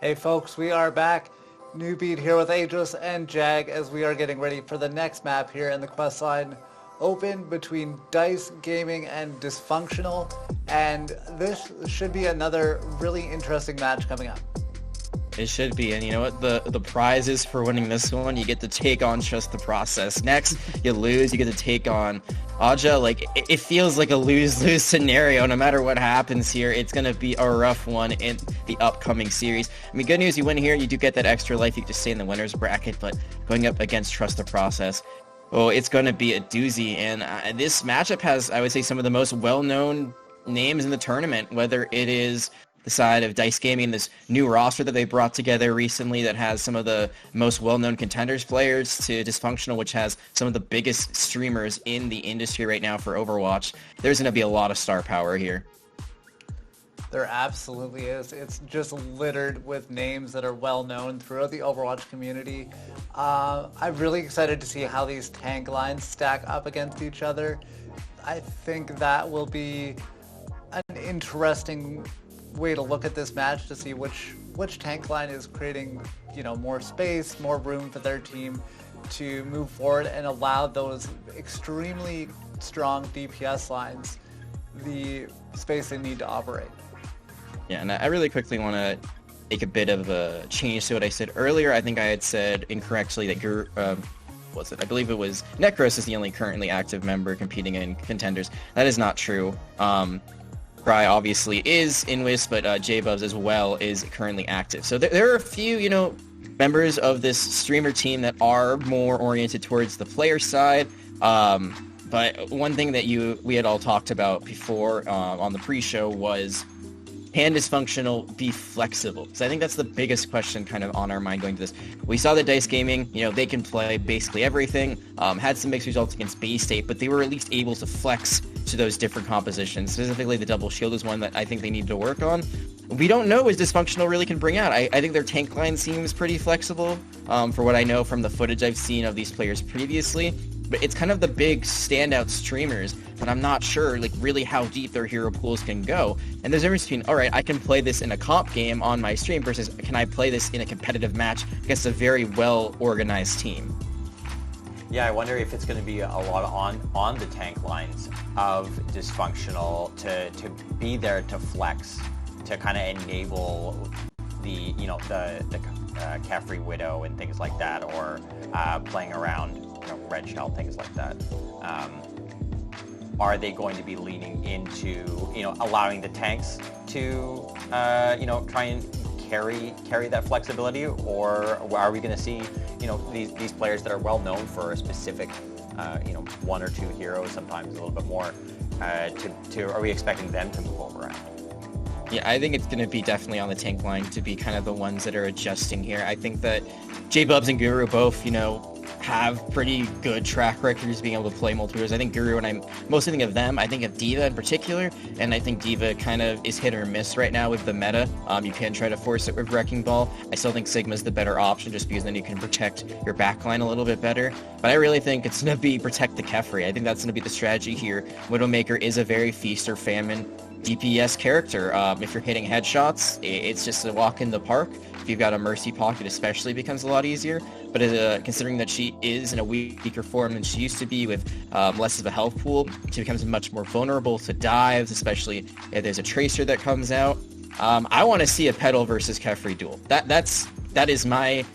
Hey folks, we are back. New beat here with Aegis and Jag as we are getting ready for the next map here in the Questline Open between Dice Gaming and Dysfunctional. And this should be another really interesting match coming up. It should be, and you know what? The prize is for winning this one. You get to take on Trust the Process. Next, you lose, you get to take on Aja. Like, it feels like a lose-lose scenario. No matter what happens here, it's going to be a rough one in the upcoming series. I mean, good news, you win here, you do get that extra life. You can just stay in the winner's bracket, but going up against Trust the Process, oh, it's going to be a doozy. And this matchup has, I would say, some of the most well-known names in the tournament, whether it is the side of Dice Gaming, this new roster that they brought together recently that has some of the most well-known contenders players, to Dysfunctional, which has some of the biggest streamers in the industry right now for Overwatch. There's going to be a lot of star power here. There absolutely is. It's just littered with names that are well known throughout the Overwatch community. I'm really excited to see how these tank lines stack up against each other. I think that will be an interesting way to look at this match to see which tank line is creating, more space, more room for their team to move forward and allow those extremely strong DPS lines the space they need to operate. Yeah, and I really quickly want to make a bit of a change to what I said earlier. I think I had said incorrectly that I believe it was Necros is the only currently active member competing in contenders. That is not true. Cry obviously is in Wisp, but J-Bubs as well is currently active. So there are a few, members of this streamer team that are more oriented towards the player side. But one thing that we had all talked about before on the pre-show was, can Dysfunctional be flexible? So I think that's the biggest question kind of on our mind going to this. We saw that Dice Gaming, they can play basically everything, had some mixed results against Bay State, but they were at least able to flex to those different compositions. Specifically, the double shield is one that I think they need to work on. We don't know what Dysfunctional really can bring out. I think their tank line seems pretty flexible for what I know from the footage I've seen of these players previously. But it's kind of the big standout streamers, but I'm not sure really how deep their hero pools can go. And there's a difference between, all right, I can play this in a comp game on my stream versus can I play this in a competitive match against a very well-organized team. Yeah, I wonder if it's going to be a lot on the tank lines of Dysfunctional to be there to flex, to kind of enable the Caffrey Widow and things like that, or playing around Red Shell, things like that. Are they going to be leaning into allowing the tanks to try and carry that flexibility, or are we going to see these players that are well known for a specific one or two heroes, sometimes a little bit more, are we expecting them to move over? Yeah, I think it's going to be definitely on the tank line to be kind of the ones that are adjusting here. I think that J-Bubs and Guru both, have pretty good track records being able to play multiple heroes. I think Guru, when I mostly think of them, I think of D.Va in particular, and I think D.Va kind of is hit or miss right now with the meta. You can try to force it with Wrecking Ball. I still think Sigma's the better option just because then you can protect your backline a little bit better. But I really think it's going to be protect the Kefri. I think that's going to be the strategy here. Widowmaker is a very feast or famine DPS character. If you're hitting headshots, it's just a walk in the park. If you've got a Mercy pocket, especially becomes a lot easier. But considering that she is in a weaker form than she used to be with less of a health pool, she becomes much more vulnerable to dives, especially if there's a Tracer that comes out. I want to see a Petal versus Kefri duel. That is my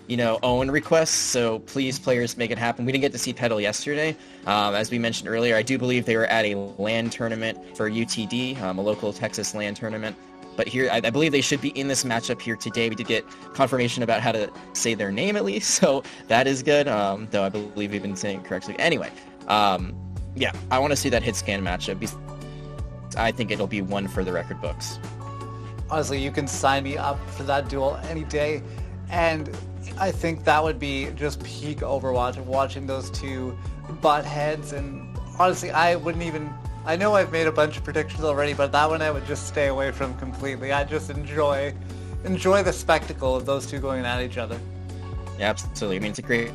own request, so please players make it happen. We didn't get to see Petal yesterday. As we mentioned earlier, I do believe they were at a LAN tournament for UTD, a local Texas LAN tournament. But here, I believe they should be in this matchup here today. We did get confirmation about how to say their name at least, so that is good, though I believe we've been saying it correctly. Anyway, yeah, I want to see that hit scan matchup. I think it'll be one for the record books. Honestly, you can sign me up for that duel any day. And I think that would be just peak Overwatch, watching those two butt heads. And honestly, I know I've made a bunch of predictions already, but that one I would just stay away from completely. I just enjoy the spectacle of those two going at each other. Yeah, absolutely. I mean, it's a great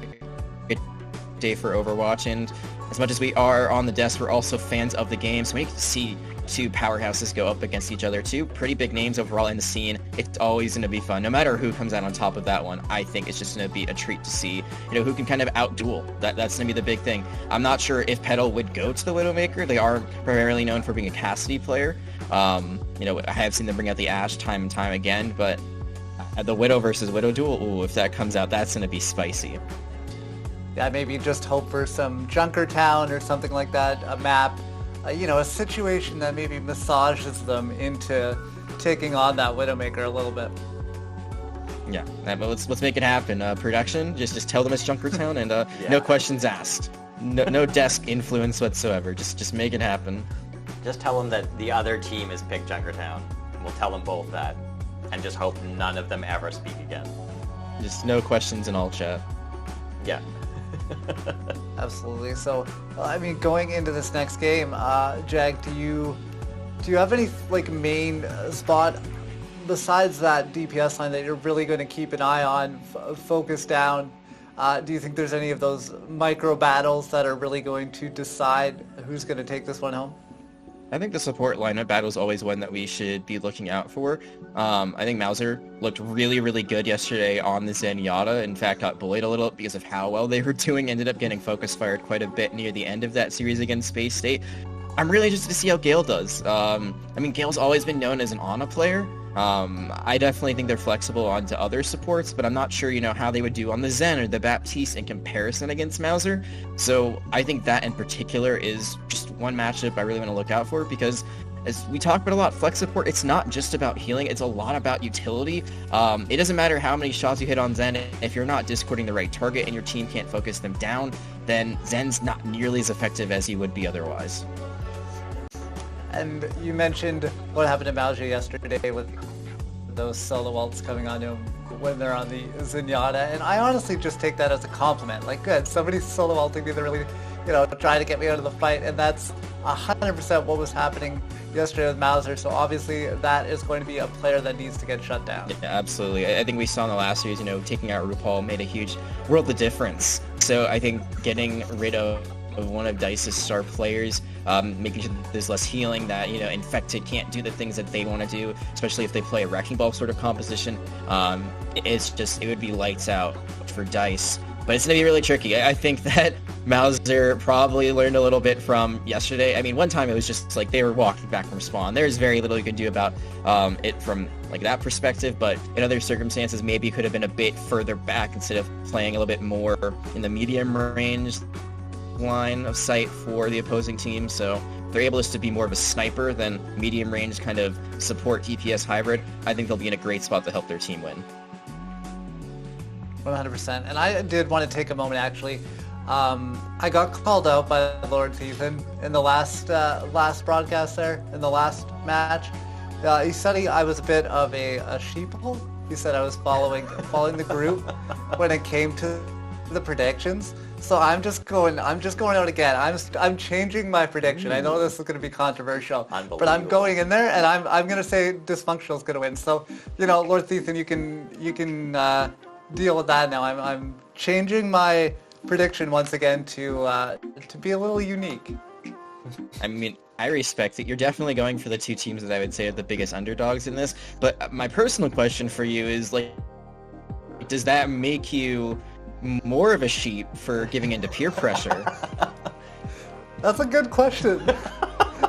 day for Overwatch, and as much as we are on the desk, we're also fans of the game, so we get to see two powerhouses go up against each other. Two pretty big names overall in the scene. It's always going to be fun. No matter who comes out on top of that one, I think it's just going to be a treat to see, who can kind of out-duel. That's going to be the big thing. I'm not sure if Petal would go to the Widowmaker. They are primarily known for being a Cassidy player. I have seen them bring out the Ashe time and time again, but the Widow versus Widow duel, ooh, if that comes out, that's going to be spicy. Yeah, maybe just hope for some Junkertown or something like that, a map, a situation that maybe massages them into taking on that Widowmaker a little bit. Yeah, but let's make it happen. Production, just tell them it's Junkertown and yeah. No questions asked. No desk influence whatsoever. Just make it happen. Just tell them that the other team is picked Junkertown. We'll tell them both that, and just hope none of them ever speak again. Just no questions in all chat. Yeah. Absolutely. So, going into this next game, Jag, do you do you have any like main spot besides that DPS line that you're really going to keep an eye on, focus down? Do you think there's any of those micro battles that are really going to decide who's going to take this one home? I think the support lineup battle is always one that we should be looking out for. I think Mauser looked really, really good yesterday on the Zenyatta. In fact, got bullied a little because of how well they were doing. Ended up getting focus fired quite a bit near the end of that series against Space State. I'm really interested to see how Gale does. I mean, Gale's always been known as an Ana player. I definitely think they're flexible onto other supports, but I'm not sure, how they would do on the Zen or the Baptiste in comparison against Mauser. So I think that in particular is just one matchup I really want to look out for, because as we talk about a lot, flex support, it's not just about healing, it's a lot about utility. It doesn't matter how many shots you hit on Zen, if you're not discording the right target and your team can't focus them down, then Zen's not nearly as effective as he would be otherwise. And you mentioned what happened to Mauser yesterday with those solo ults coming on him when they're on the Zenyatta, and I honestly just take that as a compliment. Like, good, somebody's solo ulting me, they're really, trying to get me out of the fight, and that's 100% what was happening yesterday with Mauser. So obviously that is going to be a player that needs to get shut down. Yeah, absolutely. I think we saw in the last series, taking out RuPaul made a huge world of difference. So I think getting rid of one of DICE's star players, making sure that there's less healing, that Infected can't do the things that they want to do, especially if they play a Wrecking Ball sort of composition. It would be lights out for DICE, but it's going to be really tricky. I think that Mauser probably learned a little bit from yesterday. I mean, one time it was just like they were walking back from spawn. There's very little you can do about it from like that perspective, but in other circumstances, maybe it could have been a bit further back instead of playing a little bit more in the medium range line of sight for the opposing team. So they're able just to be more of a sniper than medium range kind of support DPS hybrid. I think they'll be in a great spot to help their team win. 100%. And I did want to take a moment actually. I got called out by LordThethan in the last broadcast there, in the last match. He said I was a bit of a sheeple. He said I was following the group when it came to the predictions. So I'm just going out again. I'm changing my prediction. I know this is going to be controversial, but I'm going in there and I'm going to say Dysfunctional is going to win. So, LordThethan, you can deal with that now. I'm changing my prediction once again to be a little unique. I mean, I respect it. You're definitely going for the two teams that I would say are the biggest underdogs in this. But my personal question for you is, like, does that make you more of a sheep for giving into peer pressure? That's a good question.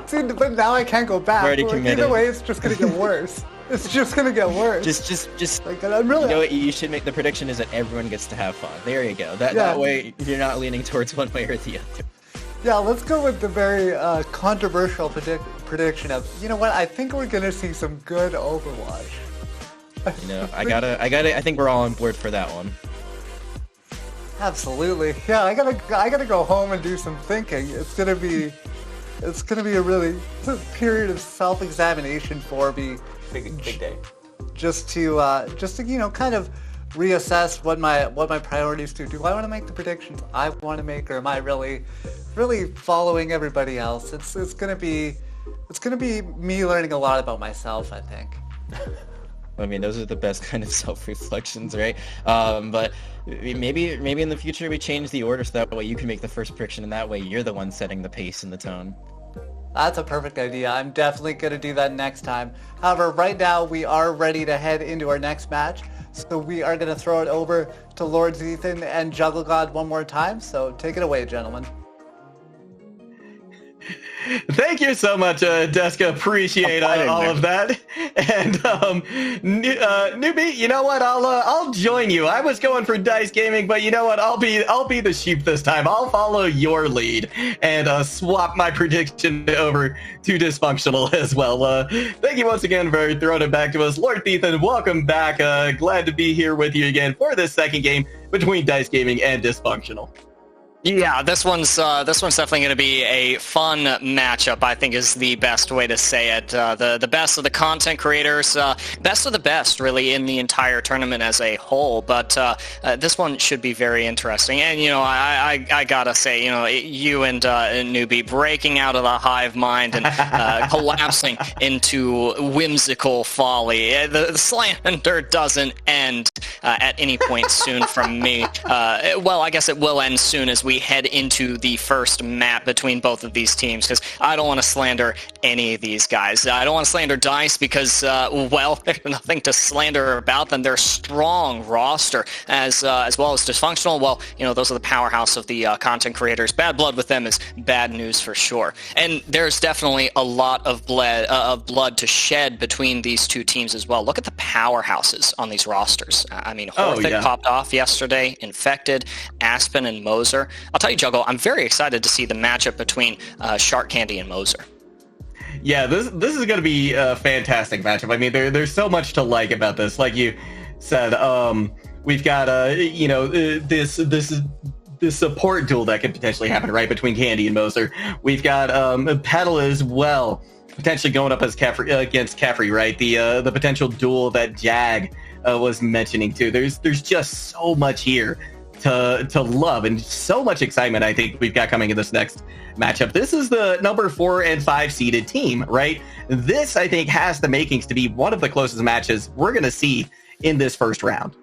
See, but now I can't go back. Already committed. Either way, it's just gonna get worse. It's just gonna get worse. Just like, I'm really. You know what you should make? The prediction is that everyone gets to have fun. There you go. That way you're not leaning towards one way or the other. Yeah, let's go with the very controversial prediction of, you know what? I think we're gonna see some good Overwatch. I think we're all on board for that one. Absolutely. Yeah, I gotta go home and do some thinking. It's gonna be it's a period of self-examination for me. Big day. Just to kind of reassess what my priorities do. Do I want to make the predictions I want to make, or am I really following everybody else? It's gonna be me learning a lot about myself, I think. I mean, those are the best kind of self-reflections, right? But maybe in the future we change the order so that way you can make the first prediction, and that way you're the one setting the pace and the tone. That's a perfect idea. I'm definitely going to do that next time. However, right now we are ready to head into our next match. So we are going to throw it over to LordThethan and JuggleGod one more time. So take it away, gentlemen. Thank you so much, Deska. Appreciate all of that. And newbie, you know what? I'll join you. I was going for Dice Gaming, but you know what? I'll be the sheep this time. I'll follow your lead and swap my prediction over to Dysfunctional as well. Thank you once again for throwing it back to us, LordThethan. Welcome back. Glad to be here with you again for this second game between Dice Gaming and Dysfunctional. Yeah, this one's definitely going to be a fun matchup, I think is the best way to say it. The best of the content creators, best of the best, really, in the entire tournament as a whole. But this one should be very interesting. And, I gotta say, you and Newbie breaking out of the hive mind and collapsing into whimsical folly. The slander doesn't end at any point soon from me. Well, I guess it will end soon as we head into the first map between both of these teams, because I don't want to slander any of these guys. I don't want to slander DICE because, well, there's nothing to slander about them. They're a strong roster, as well as Dysfunctional. Well, those are the powerhouse of the content creators. Bad blood with them is bad news for sure. And there's definitely a lot of blood to shed between these two teams as well. Look at the powerhouses on these rosters. I mean, Horthic popped off yesterday, Infected, Aspen, and Moser. I'll tell you, Juggle, I'm very excited to see the matchup between Shark Candy and Moser. Yeah, this is going to be a fantastic matchup. I mean, there's so much to like about this. Like you said, we've got this support duel that could potentially happen right between Candy and Moser. We've got Petal as well, potentially going up as against Caffrey, right? The potential duel that Jag was mentioning too. There's just so much here to love, and so much excitement I think we've got coming in this next matchup. This is the number 4 and 5 seeded team, right? This, I think, has the makings to be one of the closest matches we're going to see in this first round.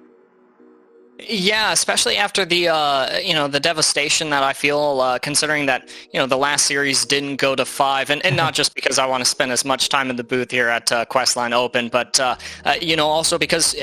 Yeah, especially after the the devastation that I feel, considering that the last series didn't go to 5, and not just because I want to spend as much time in the booth here at Questline Open, but also because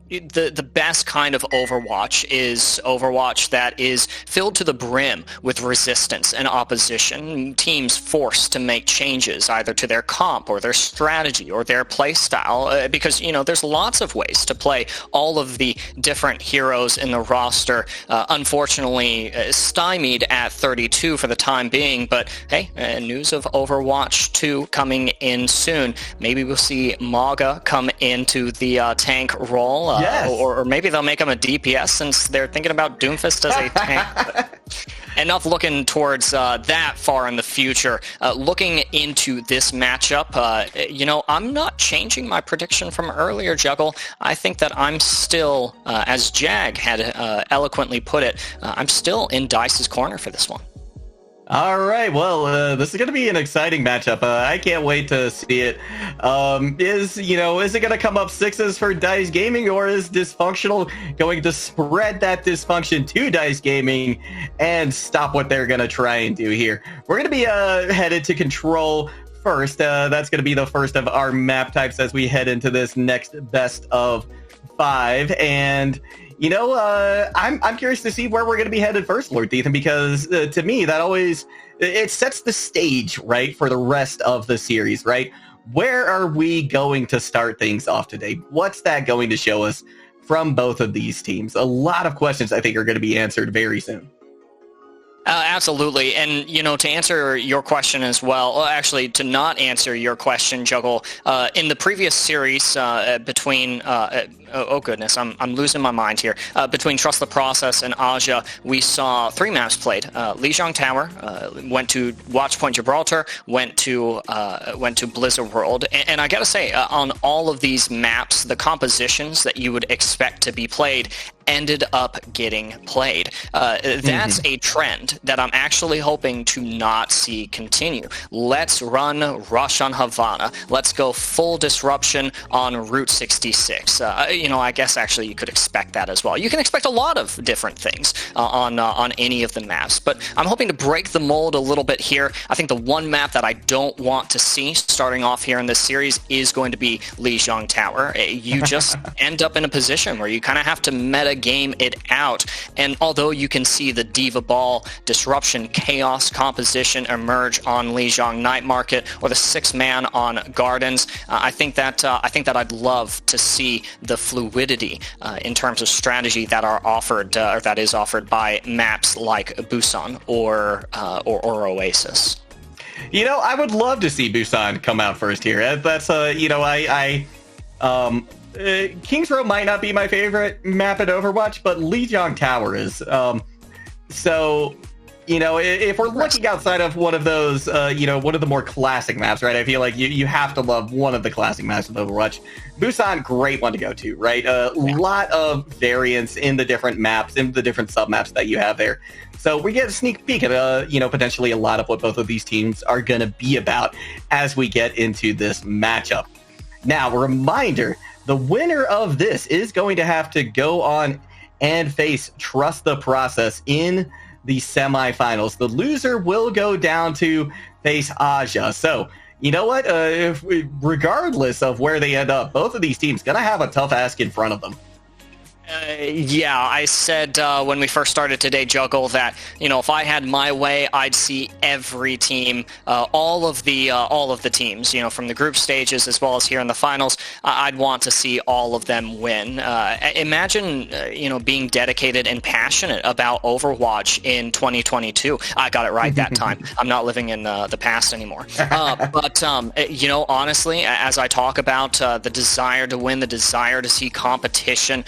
the best kind of Overwatch is Overwatch that is filled to the brim with resistance and opposition. Teams forced to make changes either to their comp or their strategy or their play style, because there's lots of ways to play all of the different heroes in the roster. Unfortunately, stymied at 32 for the time being, but hey, news of Overwatch 2 coming in soon. Maybe we'll see Maga come into the tank role, yes. or maybe they'll make him a DPS since they're thinking about Doomfist as a tank. Enough looking towards that far in the future. Looking into this matchup, I'm not changing my prediction from earlier, Juggle. I think that I'm still, as Jag had eloquently put it, I'm still in DICE's corner for this one. All right, well, this is going to be an exciting matchup. I can't wait to see it. Is it going to come up 6s for DICE Gaming, or is Dysfunctional going to spread that dysfunction to DICE Gaming and stop what they're going to try and do here? We're going to be headed to Control first. That's going to be the first of our map types as we head into this next best of 5. And I'm curious to see where we're going to be headed first, LordThethan, because to me, that always, it sets the stage, right, for the rest of the series, right? Where are we going to start things off today? What's that going to show us from both of these teams? A lot of questions, I think, are going to be answered very soon. Absolutely. And, to answer your question as well, actually, to not answer your question, Juggle, in the previous series between, oh goodness, I'm losing my mind here, between Trust the Process and Aja, we saw 3 maps played. Lijiang Tower went to Watchpoint Gibraltar, went to Blizzard World, and I gotta say, on all of these maps, the compositions that you would expect to be played ended up getting played. That's a trend that I'm actually hoping to not see continue. Let's run Rush on Havana. Let's go full disruption on Route 66. I guess actually you could expect that as well. You can expect a lot of different things on any of the maps, but I'm hoping to break the mold a little bit here. I think the one map that I don't want to see starting off here in this series is going to be Lijiang Tower. You just end up in a position where you kind of have to meta game it out, and although you can see the Diva Ball disruption chaos composition emerge on Lijiang Night Market or the 6-man on Gardens, I think that I'd love to see the fluidity in terms of strategy that are offered or that is offered by maps like Busan or Oasis. I would love to see Busan come out first here. That's King's Row might not be my favorite map at Overwatch, but Lijiang Tower is. So you know, if we're looking outside of one of those, you know, one of the more classic maps, right? I feel like you have to love one of the classic maps of Overwatch. Busan, great one to go to, right? A lot of variance in the different maps, in the different sub-maps that you have there. So we get a sneak peek at, you know, potentially a lot of what both of these teams are going to be about as we get into this matchup. Now, a reminder, the winner of this is going to have to go on and face Trust the Process in the semifinals. The loser will go down to face Aja. So, you know what? Regardless of where they end up, both of these teams going to have a tough ask in front of them. Yeah, I said when we first started today, Juggle, that, you know, if I had my way, I'd see every team, all of the teams, you know, from the group stages as well as here in the finals. I'd want to see all of them win. Imagine, you know, being dedicated and passionate about Overwatch in 2022. I got it right that time. I'm not living in the past anymore. But you know, honestly, as I talk about the desire to win, the desire to see competition,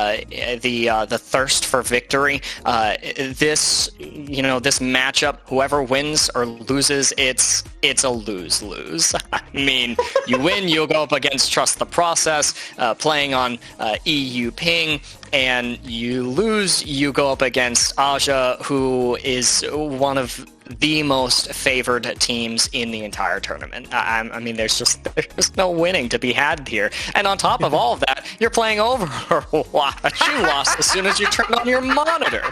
the thirst for victory, this matchup, whoever wins or loses, it's a lose-lose. I mean, you win, you'll go up against Trust the Process, playing on EU ping, and you lose, you go up against Aja, who is one of the most favored teams in the entire tournament. I mean, there's just no winning to be had here. And on top of all of that, you're playing Overwatch. You lost as soon as you turned on your monitor.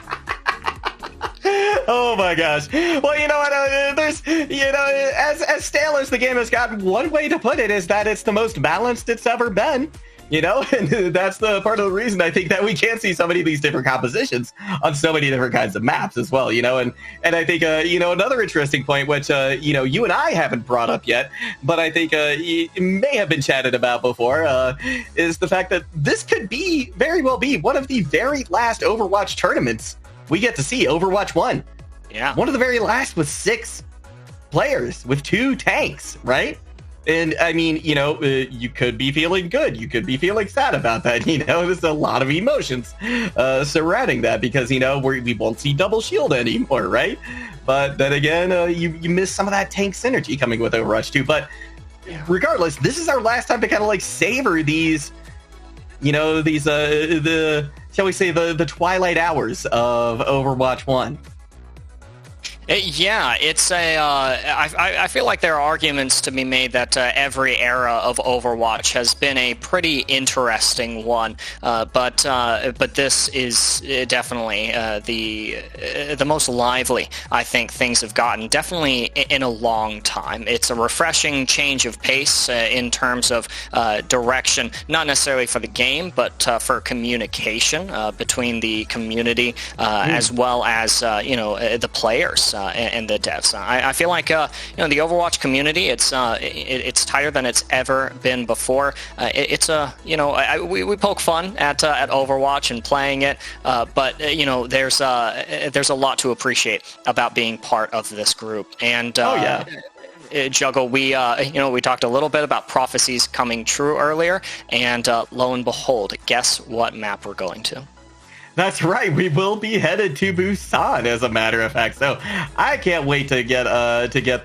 Oh my gosh. Well, you know what? There's, you know, as stale as the game has gotten, one way to put it is that it's the most balanced it's ever been. You know, and that's the part of the reason I think that we can see so many of these different compositions on so many different kinds of maps as well, you know, and I think, you know, another interesting point, which, you know, you and I haven't brought up yet, but I think it may have been chatted about before, is the fact that this could very well be one of the very last Overwatch tournaments we get to see. Overwatch 1. Yeah. One of the very last with 6 players with 2 tanks, right? And I mean, you know, you could be feeling good. You could be feeling sad about that. You know, there's a lot of emotions surrounding that because, you know, we won't see double shield anymore, right? But then again, you miss some of that tank synergy coming with Overwatch 2. But regardless, this is our last time to kind of like savor these, you know, these, shall we say, the twilight hours of Overwatch 1. Yeah, it's I feel like there are arguments to be made that every era of Overwatch has been a pretty interesting one, but this is definitely the most lively I think things have gotten, definitely in a long time. It's a refreshing change of pace in terms of direction, not necessarily for the game, but for communication between the community as well as the players. And the devs. I feel like the Overwatch community, it's tighter than it's ever been before. We poke fun at Overwatch and playing it, but there's a lot to appreciate about being part of this group. And Juggle, we talked a little bit about prophecies coming true earlier, and lo and behold, guess what map we're going to? That's right. We will be headed to Busan, as a matter of fact. So I can't wait to get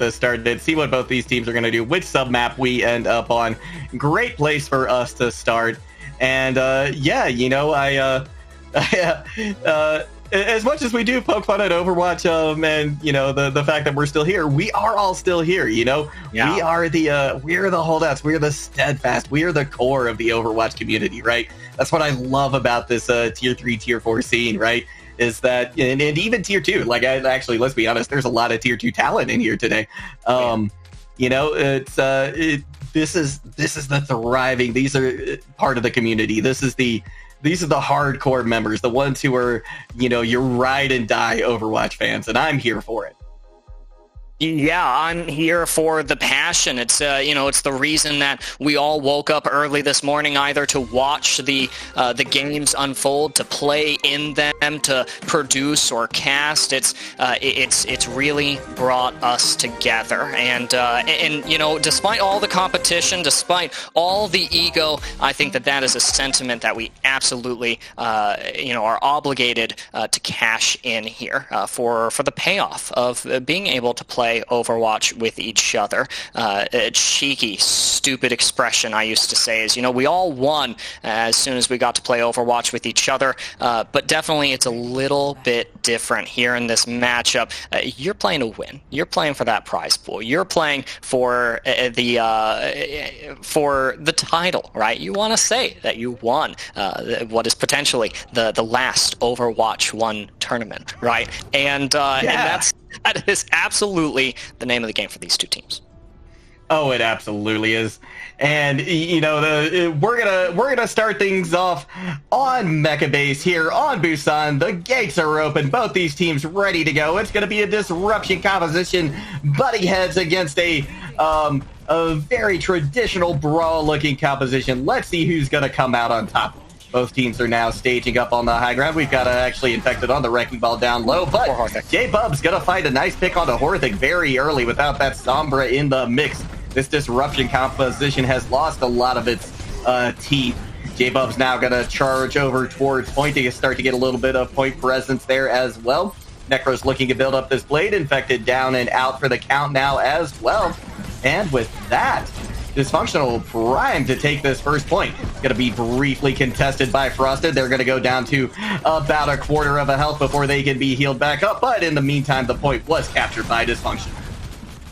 this started and see what both these teams are going to do, which sub-map we end up on. Great place for us to start. And as much as we do poke fun at Overwatch, and the fact that we're still here, we are all still here. You know, yeah. we're the holdouts. We're the steadfast. We are the core of the Overwatch community, right? That's what I love about this tier 3, tier 4 scene, right? Is that, and even tier 2, like actually, let's be honest, there's a lot of tier 2 talent in here today. This is the thriving. These are part of the community. These are the hardcore members, the ones who are, your ride and die Overwatch fans, and I'm here for it. Yeah, I'm here for the passion. It's it's the reason that we all woke up early this morning, either to watch the games unfold, to play in them, to produce or cast. It's really brought us together, and despite all the competition, despite all the ego, I think that is a sentiment that we absolutely are obligated to cash in here for the payoff of being able to play Overwatch with each other. A cheeky, stupid expression I used to say is, we all won as soon as we got to play Overwatch with each other, but definitely it's a little bit different here in this matchup. You're playing to win. You're playing for that prize pool. You're playing for the title, right? You want to say that you won what is potentially the last Overwatch 1 tournament, right? And that is absolutely the name of the game for these two teams. Oh, it absolutely is. And we're gonna start things off on Mecha Base here on Busan. The gates are open. Both these teams ready to go. It's gonna be a disruption composition, butting heads against a very traditional brawl-looking composition. Let's see who's gonna come out on top. Both teams are now staging up on the high ground. We've got actually Infected on the Wrecking Ball down low, but J-Bub's going to find a nice pick onto Horthic very early without that Sombra in the mix. This disruption composition has lost a lot of its teeth. J-Bub's now going to charge over towards point to start to get a little bit of point presence there as well. Necro's looking to build up this blade. Infected down and out for the count now as well. And with that, Dysfunctional primed to take this first point. It's going to be briefly contested by Frosted. They're going to go down to about a quarter of a health before they can be healed back up. But in the meantime, the point was captured by Dysfunctional.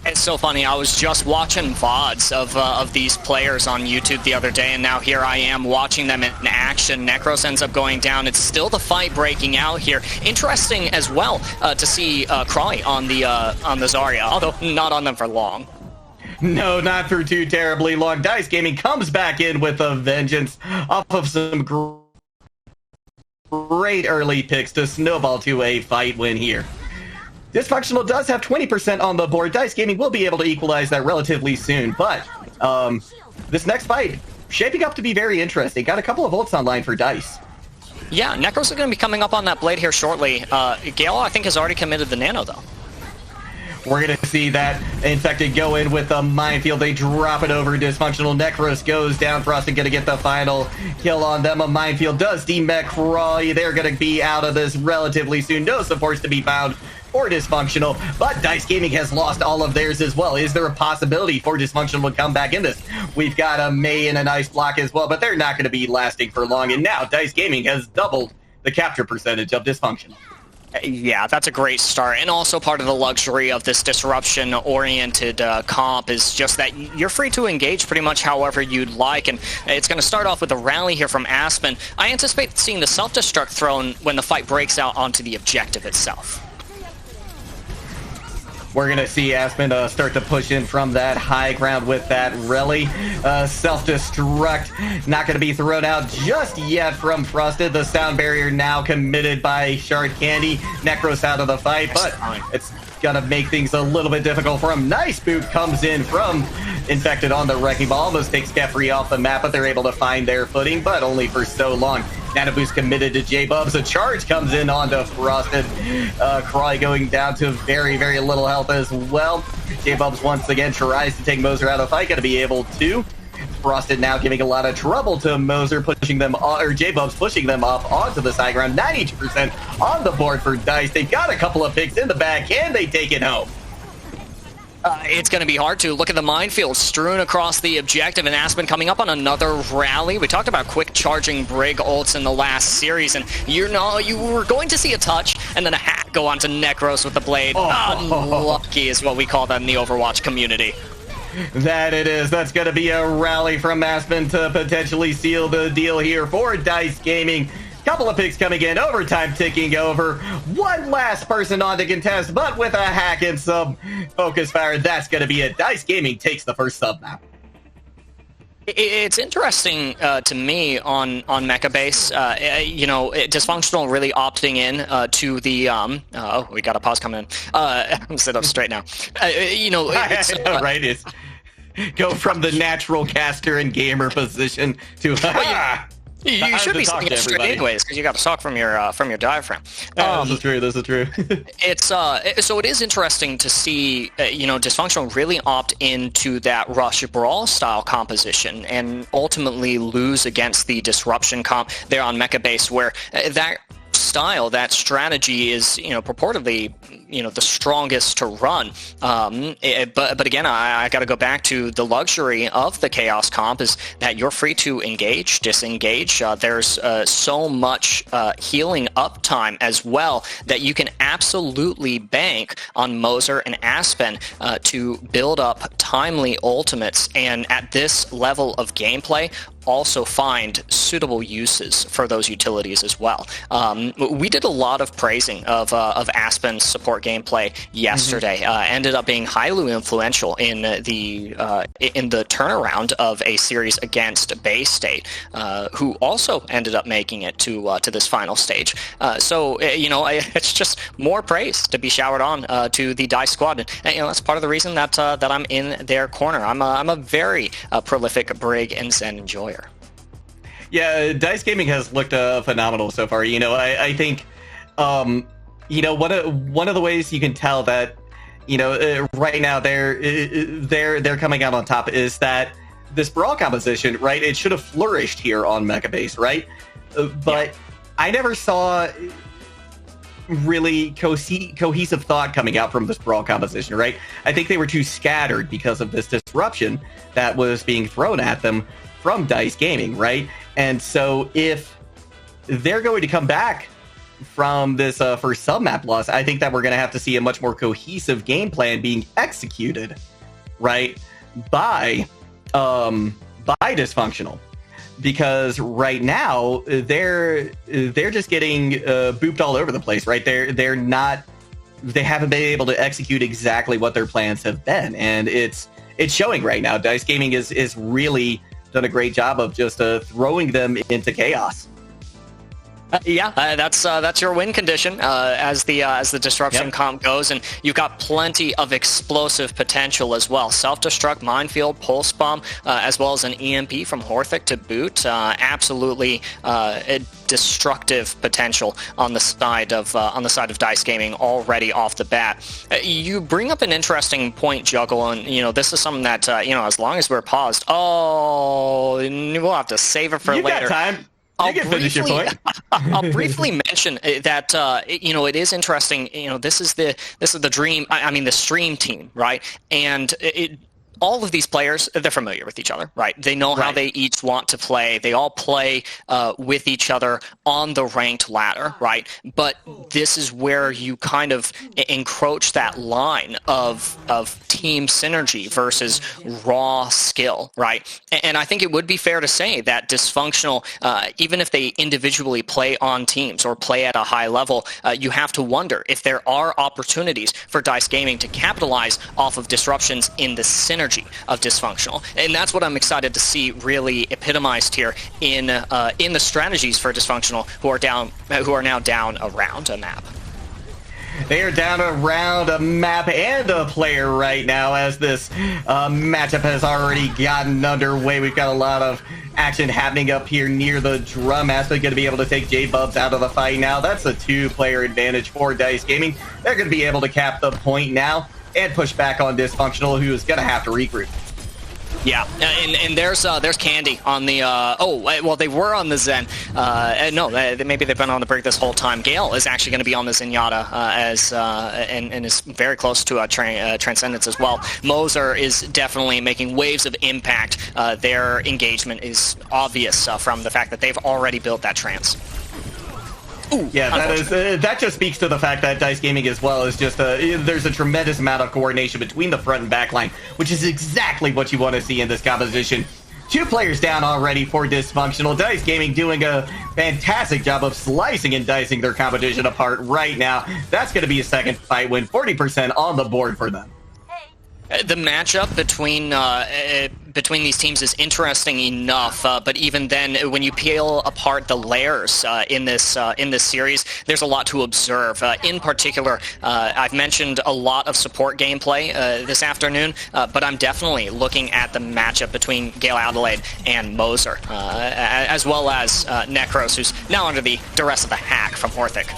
It's so funny. I was just watching VODs of these players on YouTube the other day, and now here I am watching them in action. Necros ends up going down. It's still the fight breaking out here. Interesting as well to see Crawley on the Zarya, although not on them for long. No, not for too terribly long. Dice Gaming comes back in with a vengeance off of some great early picks to snowball to a fight win here. Dysfunctional does have 20% on the board. Dice Gaming will be able to equalize that relatively soon, but this next fight shaping up to be very interesting. Got a couple of ults online for Dice. Yeah, Necros are going to be coming up on that blade here shortly. Gale, I think, has already committed the nano, though. We're going to see that Infected go in with a minefield. They drop it over Dysfunctional. Necros goes down. Frosted going to get the final kill on them. A minefield does demech Crawley. They're going to be out of this relatively soon. No supports to be found for Dysfunctional, but Dice Gaming has lost all of theirs as well. Is there a possibility for Dysfunctional to come back in this? We've got a Mei and a nice block as well, but they're not going to be lasting for long. And now Dice Gaming has doubled the capture percentage of Dysfunctional. Yeah, that's a great start. And also part of the luxury of this disruption-oriented comp is just that you're free to engage pretty much however you'd like. And it's going to start off with a rally here from Aspen. I anticipate seeing the self-destruct thrown when the fight breaks out onto the objective itself. We're going to see Aspen start to push in from that high ground with that rally. Self-destruct not going to be thrown out just yet from Frosted. The sound barrier now committed by Shard Candy. Necros out of the fight, but it's going to make things a little bit difficult for him. Nice boot comes in from Infected on the Wrecking Ball. Almost takes Kefri off the map, but they're able to find their footing, but only for so long. Nanoboost committed to J-Bubs. A charge comes in onto Frosted. Crawley going down to very, very little health as well. J-Bubs once again tries to take Moser out of the fight. Going to be able to. Frosted now giving a lot of trouble to Moser, pushing them, or J-Bubs pushing them up onto the side ground. 92% on the board for Dice. They've got a couple of picks in the bag. Can they take it home? It's going to be hard to. Look at the minefield strewn across the objective, and Aspen coming up on another rally. We talked about quick charging Brig ults in the last series, and you were going to see a touch and then a hack go onto Necros with the blade. Unlucky is what we call that in the Overwatch community. That it is. That's going to be a rally from Aspen to potentially seal the deal here for Dice Gaming. Couple of picks coming in, overtime ticking over. One last person on to contest, but with a hack and some focus fire, that's going to be it. Dice Gaming takes the first sub map. It's interesting to me on Mecha Base. Dysfunctional really opting in to the. Oh, we got a pause coming in. I'm sit up straight now. It's, right? It's go from the natural caster and gamer position to. You should be sitting up straight anyways, because you got to talk from your diaphragm. This is true. This is true. It's so it is interesting to see Dysfunctional really opt into that Rush Brawl style composition and ultimately lose against the Disruption comp there on Mecha Base, where that style, that strategy is purportedly the strongest to run. But again, I got to go back to the luxury of the Chaos comp is that you're free to engage, disengage. There's so much healing uptime as well that you can absolutely bank on Moser and Aspen to build up timely ultimates, and at this level of gameplay also find suitable uses for those utilities as well. We did a lot of praising of Aspen's support gameplay yesterday. Ended up being highly influential in the turnaround of a series against Bay State, who also ended up making it to this final stage. It's just more praise to be showered on to the Dice squad, and that's part of the reason that I'm in their corner. I'm a very prolific Brig and Zen enjoyer. Yeah, Dice Gaming has looked phenomenal so far. I think, one of the ways you can tell that, right now they're coming out on top is that this Brawl composition, right? It should have flourished here on Mecha Base, right? But I never saw really cohesive thought coming out from this Brawl composition, right? I think they were too scattered because of this disruption that was being thrown at them from Dice Gaming, right? And so if they're going to come back from this first sub-map loss, I think that we're going to have to see a much more cohesive game plan being executed, right, by Dysfunctional. Because right now they're just getting booped all over the place, right? They haven't been able to execute exactly what their plans have been, and it's showing right now. Dice Gaming is really done a great job of just throwing them into chaos. That's your win condition as the disruption comp goes, and you've got plenty of explosive potential as well. Self-destruct, minefield, pulse bomb, as well as an EMP from Horthic to boot. Absolutely destructive potential on the side of Dice Gaming already off the bat. You bring up an interesting point, Juggle, and this is something that as long as we're paused, we'll have to save it for later. You got time. You can finish your point. I'll briefly mention that it is interesting. This is the dream. I mean, the stream team, right? And all of these players, they're familiar with each other, right? They know how they each want to play. They all play with each other on the ranked ladder, right? But this is where you kind of encroach that line of team synergy versus raw skill, right? And I think it would be fair to say that Dysfunctional, even if they individually play on teams or play at a high level, you have to wonder if there are opportunities for Dice Gaming to capitalize off of disruptions in the synergy of Dysfunctional, and that's what I'm excited to see really epitomized here in the strategies for Dysfunctional, who are now down around a map. They are down around a map and a player right now as this matchup has already gotten underway. We've got a lot of action happening up here near the drum. Aspen going to be able to take J-Bubs out of the fight now. That's a 2-player advantage for Dice Gaming. They're going to be able to cap the point now and push back on Dysfunctional, who is going to have to regroup. Yeah, and there's Candy on the they were on the Zen. Maybe they've been on the Brig this whole time. Gale is actually going to be on the Zenyatta and is very close to Transcendence as well. Moser is definitely making waves of impact. Their engagement is obvious from the fact that they've already built that trance. Ooh, yeah, that just speaks to the fact that Dice Gaming as well is just there's a tremendous amount of coordination between the front and back line, which is exactly what you want to see in this composition. 2 players down already for Dysfunctional. Dice Gaming doing a fantastic job of slicing and dicing their competition apart right now. That's going to be a second fight win, 40% on the board for them. The matchup between between these teams is interesting enough, but even then, when you peel apart the layers in this series, there's a lot to observe. In particular, I've mentioned a lot of support gameplay this afternoon, but I'm definitely looking at the matchup between Gale Adelaide and Moser, as well as Necros, who's now under the duress of the hack from Orthic.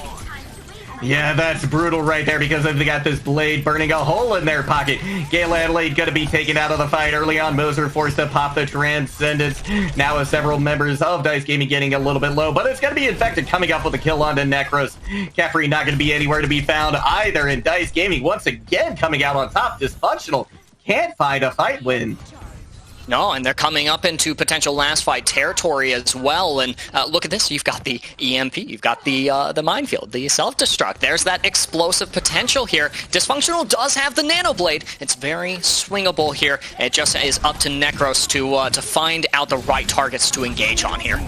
Yeah, that's brutal right there because they got this blade burning a hole in their pocket. Gale Adelaide going to be taken out of the fight early on. Moser forced to pop the Transcendence. Now with several members of Dice Gaming getting a little bit low, but it's going to be Infected coming up with a kill onto Necros. Caffrey not going to be anywhere to be found either, and Dice Gaming once again coming out on top. Dysfunctional can't find a fight win. No, and they're coming up into potential last fight territory as well. And look at this. You've got the EMP. You've got the minefield, the self-destruct. There's that explosive potential here. Dysfunctional does have the Nano Blade. It's very swingable here. It just is up to Necros to find out the right targets to engage on here.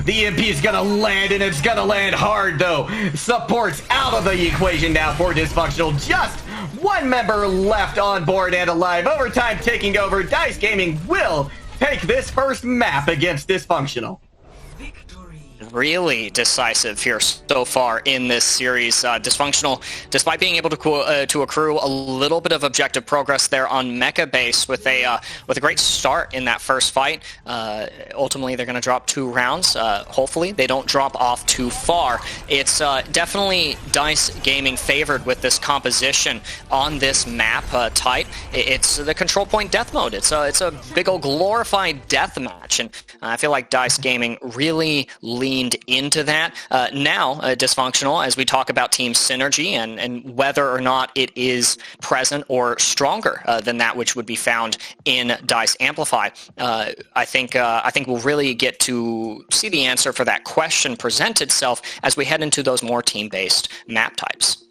The EMP is going to land, and it's going to land hard, though. Support's out of the equation now for Dysfunctional. Just one member left on board and alive. Overtime taking over. Dice Gaming will take this first map against Dysfunctional. Really decisive here so far in this series. Dysfunctional, despite being able to accrue a little bit of objective progress there on Mecha base with a great start in that first fight. Ultimately, they're going to drop 2 rounds. Hopefully, they don't drop off too far. It's definitely Dice Gaming favored with this composition on this map type. It's the control point death mode. It's a big old glorified death match, and I feel like Dice Gaming really leaned into that. Now, Dysfunctional, as we talk about team synergy and whether or not it is present or stronger than that which would be found in Dice Amplify, I think we'll really get to see the answer for that question present itself as we head into those more team-based map types.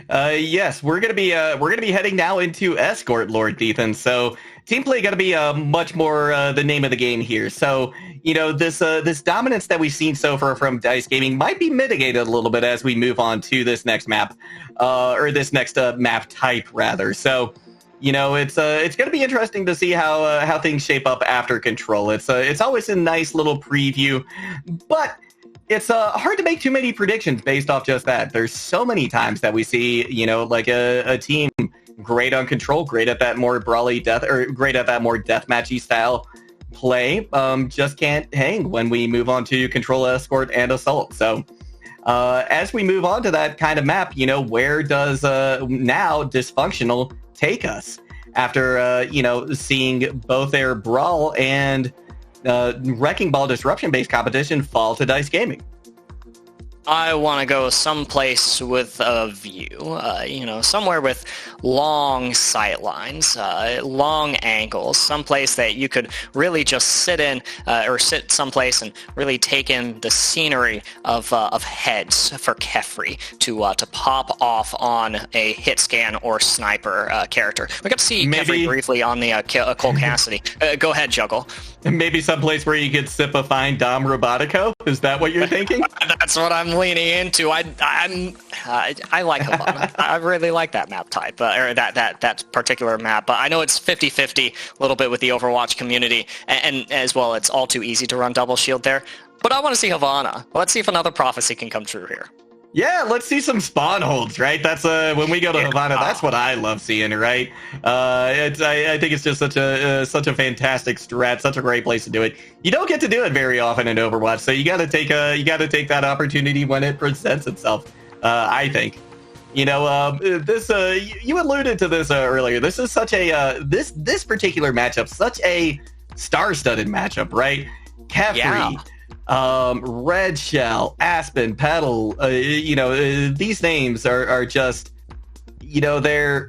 Yes, we're gonna be heading now into Escort, LordThethan. So team play going to be much more the name of the game here. So this dominance that we've seen so far from Dice Gaming might be mitigated a little bit as we move on to this next map, or this next map type rather. So it's going to be interesting to see how things shape up after Control. It's always a nice little preview, but it's hard to make too many predictions based off just that. There's so many times that we see, like a team great on Control, great at that more brawly death, or great at that more deathmatchy style play, just can't hang when we move on to Control, Escort, and Assault. So as we move on to that kind of map, where does now Dysfunctional take us after, seeing both their Brawl and Wrecking Ball disruption-based competition fall to Dice Gaming? I want to go someplace with a view, somewhere with long sight lines, long angles, someplace that you could really just sit in, or sit someplace and really take in the scenery of heads for Kefri to pop off on a hit scan or sniper character. We got to see Kefri briefly on the Cole Cassidy. Go ahead, Juggle. Maybe someplace where you could sip a fine Dom Robotico? Is that what you're thinking? That's what I'm leaning into. I like Havana. I really like that map type, or that particular map. But I know it's 50-50 a little bit with the Overwatch community, and as well, it's all too easy to run double shield there. But I want to see Havana. Let's see if another prophecy can come true here. Yeah, let's see some spawn holds, right? That's when we go to Havana, that's what I love seeing, right? I think it's just such a fantastic strat, such a great place to do it. You don't get to do it very often in Overwatch, so you got to take that opportunity when it presents itself. I think, this you alluded to this earlier. This is such a this particular matchup, such a star-studded matchup, right? Kefri. Yeah. Red Shell, Aspen, Petal, these names are just, they're,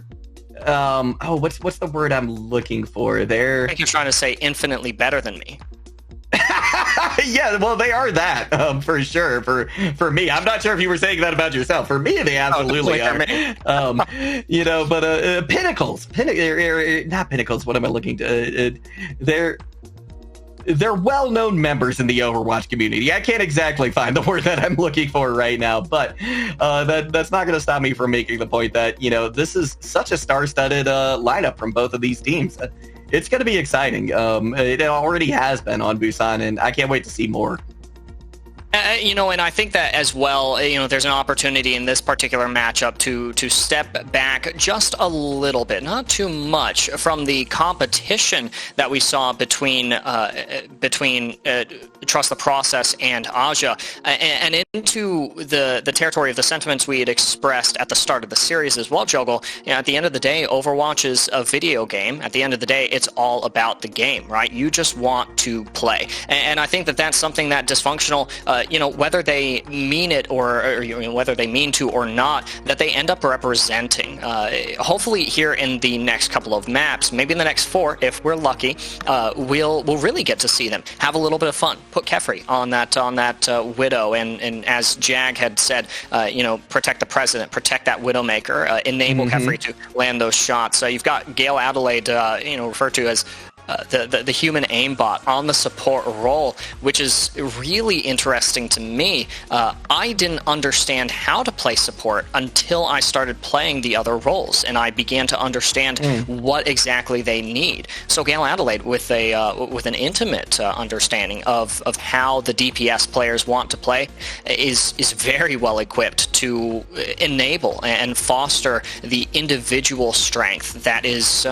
what's the word I'm looking for? I think you're trying to say infinitely better than me. Yeah, well, they are that, for sure. For me, I'm not sure if you were saying that about yourself. For me, they absolutely are. But Pinnacles, not Pinnacles. What am I looking to? They're well-known members in the Overwatch community. I can't exactly find the word that I'm looking for right now, but that's not going to stop me from making the point that, this is such a star-studded lineup from both of these teams. it's going to be exciting. It already has been on Busan, and I can't wait to see more. And I think that as well, there's an opportunity in this particular matchup to step back just a little bit, not too much, from the competition that we saw between Trust the Process and Aja, and into the territory of the sentiments we had expressed at the start of the series as well, Juggle. At the end of the day, Overwatch is a video game. At the end of the day, it's all about the game, right? You just want to play. And I think that that's something that Dysfunctional, whether they mean it or whether they mean to or not, that they end up representing. Hopefully here in the next couple of maps, maybe in the next 4, if we're lucky, we'll really get to see them have a little bit of fun. Put Kefri on that Widow, and as Jag had said, protect the president, protect that Widowmaker, enable Kefri to land those shots. You've got Gale Adelaide, referred to as the human aimbot on the support role, which is really interesting to me. I didn't understand how to play support until I started playing the other roles, and I began to understand what exactly they need. So Gale Adelaide, with an intimate understanding of how the DPS players want to play, is very well equipped to enable and foster the individual strength that is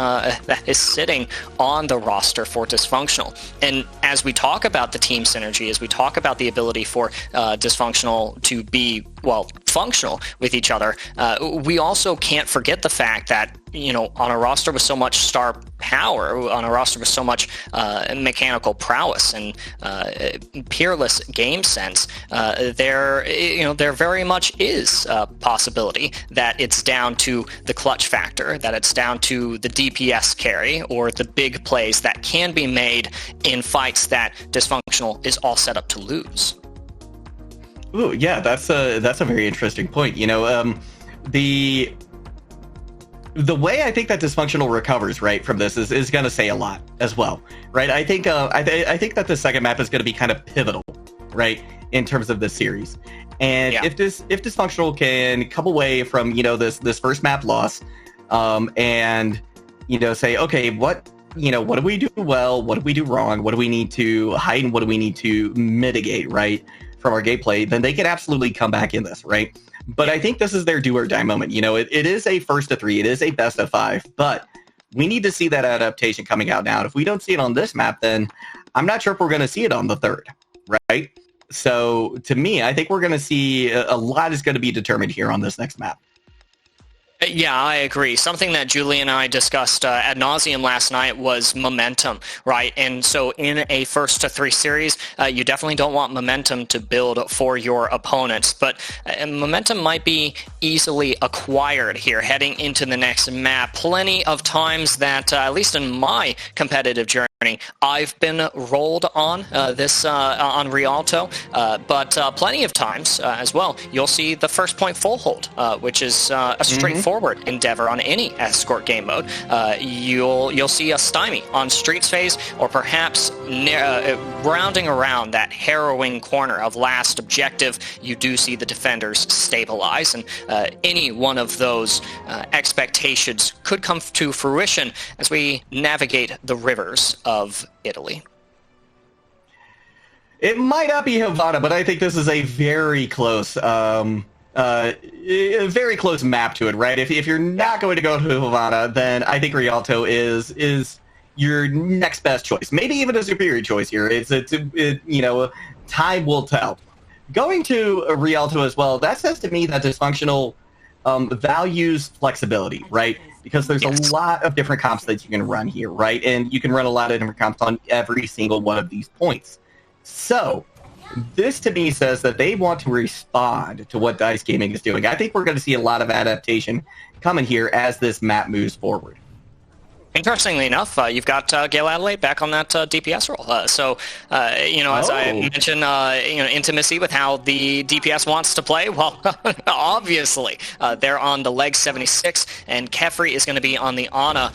sitting on the roster for Dysfunctional. And as we talk about the team synergy, as we talk about the ability for Dysfunctional to be, functional with each other, we also can't forget the fact that, on a roster with so much star power, on a roster with so much mechanical prowess and peerless game sense, there very much is a possibility that it's down to the clutch factor, that it's down to the DPS carry or the big plays that can be made in fights that Dysfunctional is all set up to lose. Ooh, yeah, that's a very interesting point. The way I think that Dysfunctional recovers, right, from this is going to say a lot as well, right? I think I think that the second map is going to be kind of pivotal, right, in terms of this series. And if Dysfunctional can come away from this first map loss, and say, okay, what do we do well, what do we do wrong, what do we need to hide, and what do we need to mitigate, right, from our gameplay, then they can absolutely come back in this, right? But I think this is their do or die moment. It is a first of 3, it is a best of 5, but we need to see that adaptation coming out now. And if we don't see it on this map, then I'm not sure if we're going to see it on the third, right? So to me, I think we're going to see a lot is going to be determined here on this next map. Yeah, I agree. Something that Julie and I discussed ad nauseum last night was momentum, right? And so in a first to 3 series, you definitely don't want momentum to build for your opponents, but momentum might be easily acquired here heading into the next map. Plenty of times that, at least in my competitive journey, I've been rolled on on Rialto, but plenty of times as well, you'll see the first point full hold, which is a straightforward endeavor on any escort game mode. You'll see a stymie on Streets phase, or perhaps rounding around that harrowing corner of last objective, you do see the defenders stabilize, and any one of those expectations could come to fruition as we navigate the rivers of Italy. It might not be Havana, but I think this is a very close a very close map to it, right? If you're not going to go to Havana, then I think Rialto is your next best choice. Maybe even a superior choice here. Time will tell. Going to Rialto as well, that says to me that Dysfunctional values flexibility, right? Because there's a lot of different comps that you can run here, right? And you can run a lot of different comps on every single one of these points. So this to me says that they want to respond to what Dice Gaming is doing. I think we're going to see a lot of adaptation coming here as this map moves forward. Interestingly enough, you've got Gale Adelaide back on that DPS role. As I mentioned, intimacy with how the DPS wants to play. Well, obviously, they're on the leg 76, and Kefri is going to be on the Ana.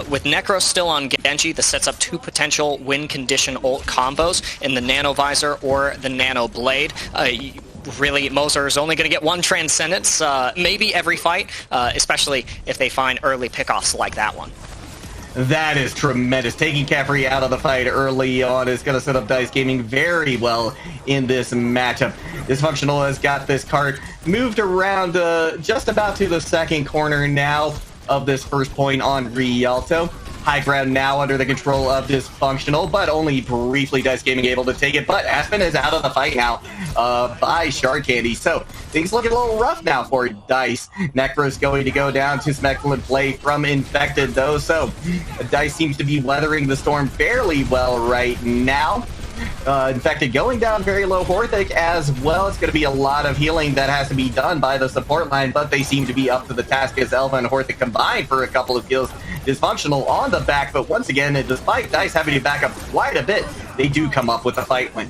With Necro still on Genji, this sets up 2 potential win condition ult combos in the Nano Visor or the Nano Blade. Really, Moser is only going to get 1 Transcendence, maybe every fight, especially if they find early pickoffs like that one. That is tremendous. Taking Caffrey out of the fight early on is going to set up Dice Gaming very well in this matchup. Dysfunctional has got this cart moved around just about to the second corner now of this first point on Rialto. High ground now under the control of Dysfunctional, but only briefly Dice Gaming able to take it. But Aspen is out of the fight now by Shard Candy. So things looking a little rough now for Dice. Necros going to go down to some excellent play from Infected, though. So Dice seems to be weathering the storm fairly well right now. Infected going down very low. Horthic as well. It's going to be a lot of healing that has to be done by the support line, but they seem to be up to the task as Elva and Horthic combined for a couple of kills. Dysfunctional on the back, but once again, despite Dice having to back up quite a bit, they do come up with a fight win.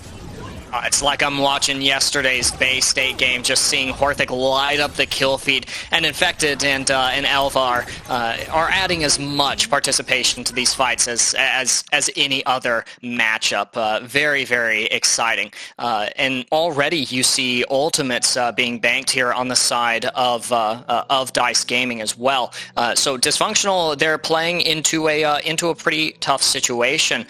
It's like I'm watching yesterday's Bay State game, just seeing Horthic light up the kill feed, and Infected and Elvar are adding as much participation to these fights as any other matchup. Very, very exciting. And already you see ultimates being banked here on the side of Dice Gaming as well. So Dysfunctional, they're playing into a pretty tough situation.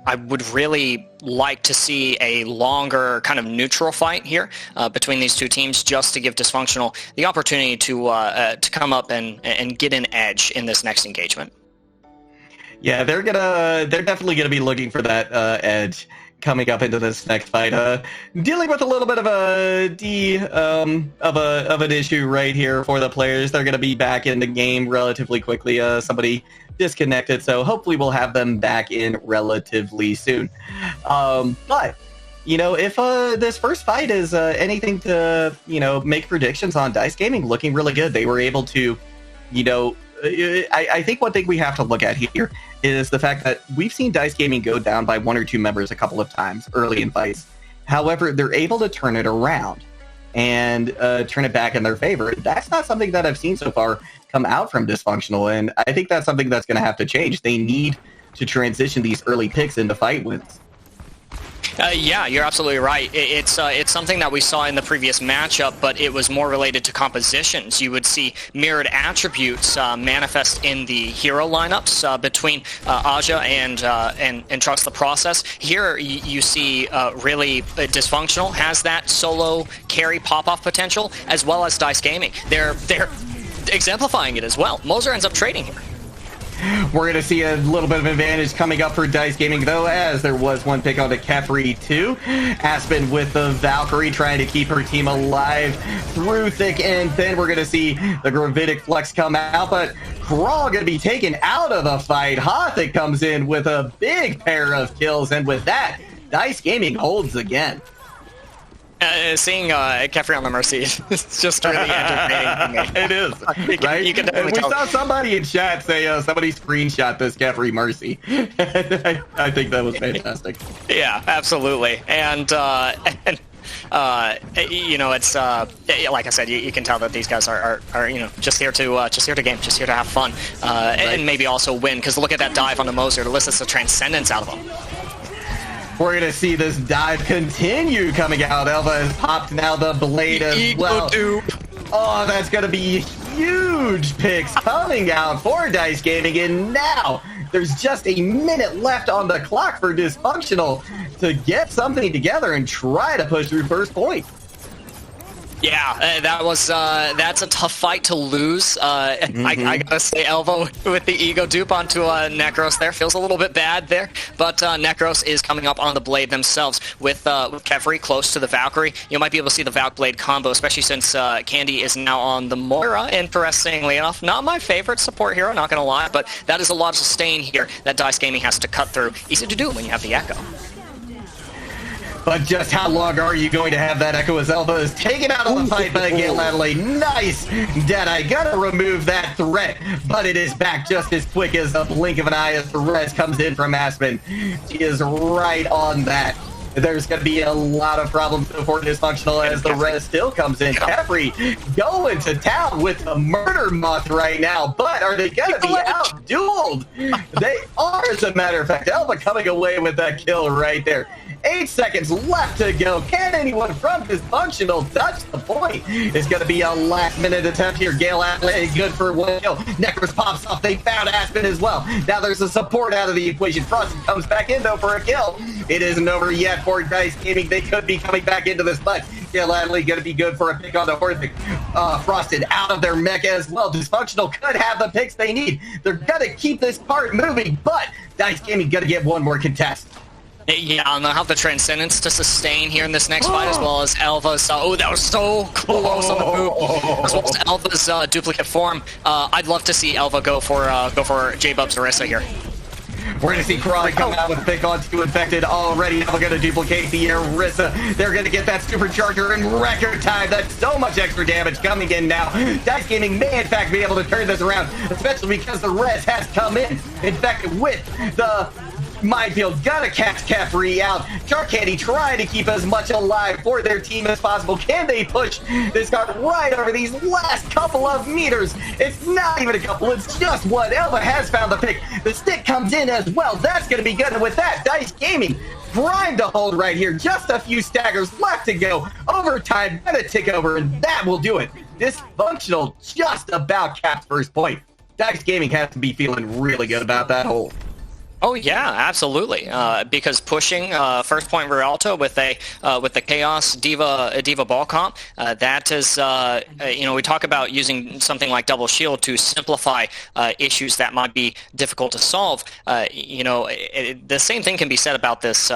I would really like to see a longer kind of neutral fight here between these two teams, just to give Dysfunctional the opportunity to come up and get an edge in this next engagement. Yeah, they're definitely gonna be looking for that edge coming up into this next fight. Dealing with a little bit of an issue right here for the players. They're gonna be back in the game relatively quickly. Somebody disconnected, so hopefully we'll have them back in relatively soon. But if this first fight is anything to make predictions on, Dice Gaming looking really good. They were able to I think one thing we have to look at here is the fact that we've seen Dice Gaming go down by one or two members a couple of times early in fights. However, they're able to turn it around and turn it back in their favor. That's not something that I've seen so far come out from Dysfunctional, and I think that's something that's going to have to change. They need to transition these early picks into fight wins. Yeah, you're absolutely right. It's something that we saw in the previous matchup, but it was more related to compositions. You would see mirrored attributes manifest in the hero lineups between Aja and Trust the Process. Here you see really Dysfunctional has that solo carry pop-off potential, as well as Dice Gaming. They're exemplifying it as well. Moser ends up trading here. We're going to see a little bit of advantage coming up for Dice Gaming, though, as there was one pick onto Kefri, too. Aspen with the Valkyrie trying to keep her team alive through thick and thin. We're going to see the Gravitic Flex come out, but Kral going to be taken out of the fight. Hothic comes in with a big pair of kills, and with that, Dice Gaming holds again. Seeing Kefri on the Mercy is just really entertaining to me. It is, right? You can definitely we tell. saw somebody in chat say somebody screenshot this Kefri Mercy. I think that was fantastic. Yeah, absolutely. And it's like I said, you can tell that these guys are just here to game, just here to have fun, and maybe also win. Because look at that dive on the Moser to elicit the transcendence out of him. We're going to see this dive continue coming out. Elva has popped now the blade as well. Oh, that's going to be huge picks coming out for Dice Gaming. And now there's just a minute left on the clock for Dysfunctional to get something together and try to push through first point. Yeah, that's a tough fight to lose. I gotta say, Elva with the ego dupe onto Necros there feels a little bit bad there, but Necros is coming up on the blade themselves with Kefri close to the Valkyrie. You might be able to see the Valk blade combo, especially since Candy is now on the Moira. Interestingly enough, not my favorite support hero, not gonna lie, but that is a lot of sustain here that Dice Gaming has to cut through. Easy to do when you have the Echo. But just how long are you going to have that Echo as Elva is taken out of the fight by Gale Adelaide? Nice! Deadeye gonna remove that threat, but it is back just as quick as a blink of an eye as the res comes in from Aspen. She is right on that. There's going to be a lot of problems before Dysfunctional as the res still comes in. Kefri going to town with the murder moth right now, but are they going to be out-dueled? They are, as a matter of fact. Elva coming away with that kill right there. 8 seconds left to go. Can anyone from Dysfunctional touch the point? It's going to be a last-minute attempt here. Gale Adelaide good for 1 kill. Necros pops off. They found Aspen as well. Now there's a support out of the equation. Frosted comes back in, though, for a kill. It isn't over yet for Dice Gaming. They could be coming back into this fight. Gale Adelaide going to be good for a pick on the Horthic. Frosted out of their mech as well. Dysfunctional could have the picks they need. They're going to keep this part moving, but Dice Gaming going to get one more contest. Yeah, and they'll have the Transcendence to sustain here in this next fight, as well as Alpha's... Oh, that was so close on the move. As well as Alpha's duplicate form. I'd love to see Alpha go for J-Bub's Orisa here. We're going to see Karate come out with a pick on 2 infected already. Now we're going to duplicate the Orisa. They're going to get that supercharger in record time. That's so much extra damage coming in now. Dice Gaming may, in fact, be able to turn this around, especially because the res has come in. In fact, with the minefield, gotta catch Caffrey out. Shark Candy trying to keep as much alive for their team as possible. Can they push this card right over these last couple of meters? It's not even a couple, it's just one. Elva has found the pick. The stick comes in as well. That's gonna be good. And with that, Dice Gaming primed to hold right here. Just a few staggers left to go. Overtime gonna tick over, and that will do it. Dysfunctional just about capped first point. Dice Gaming has to be feeling really good about that hold. Oh yeah, absolutely. Because pushing first point Rialto with the Chaos Diva ball comp, that is we talk about using something like double shield to simplify issues that might be difficult to solve. The same thing can be said about this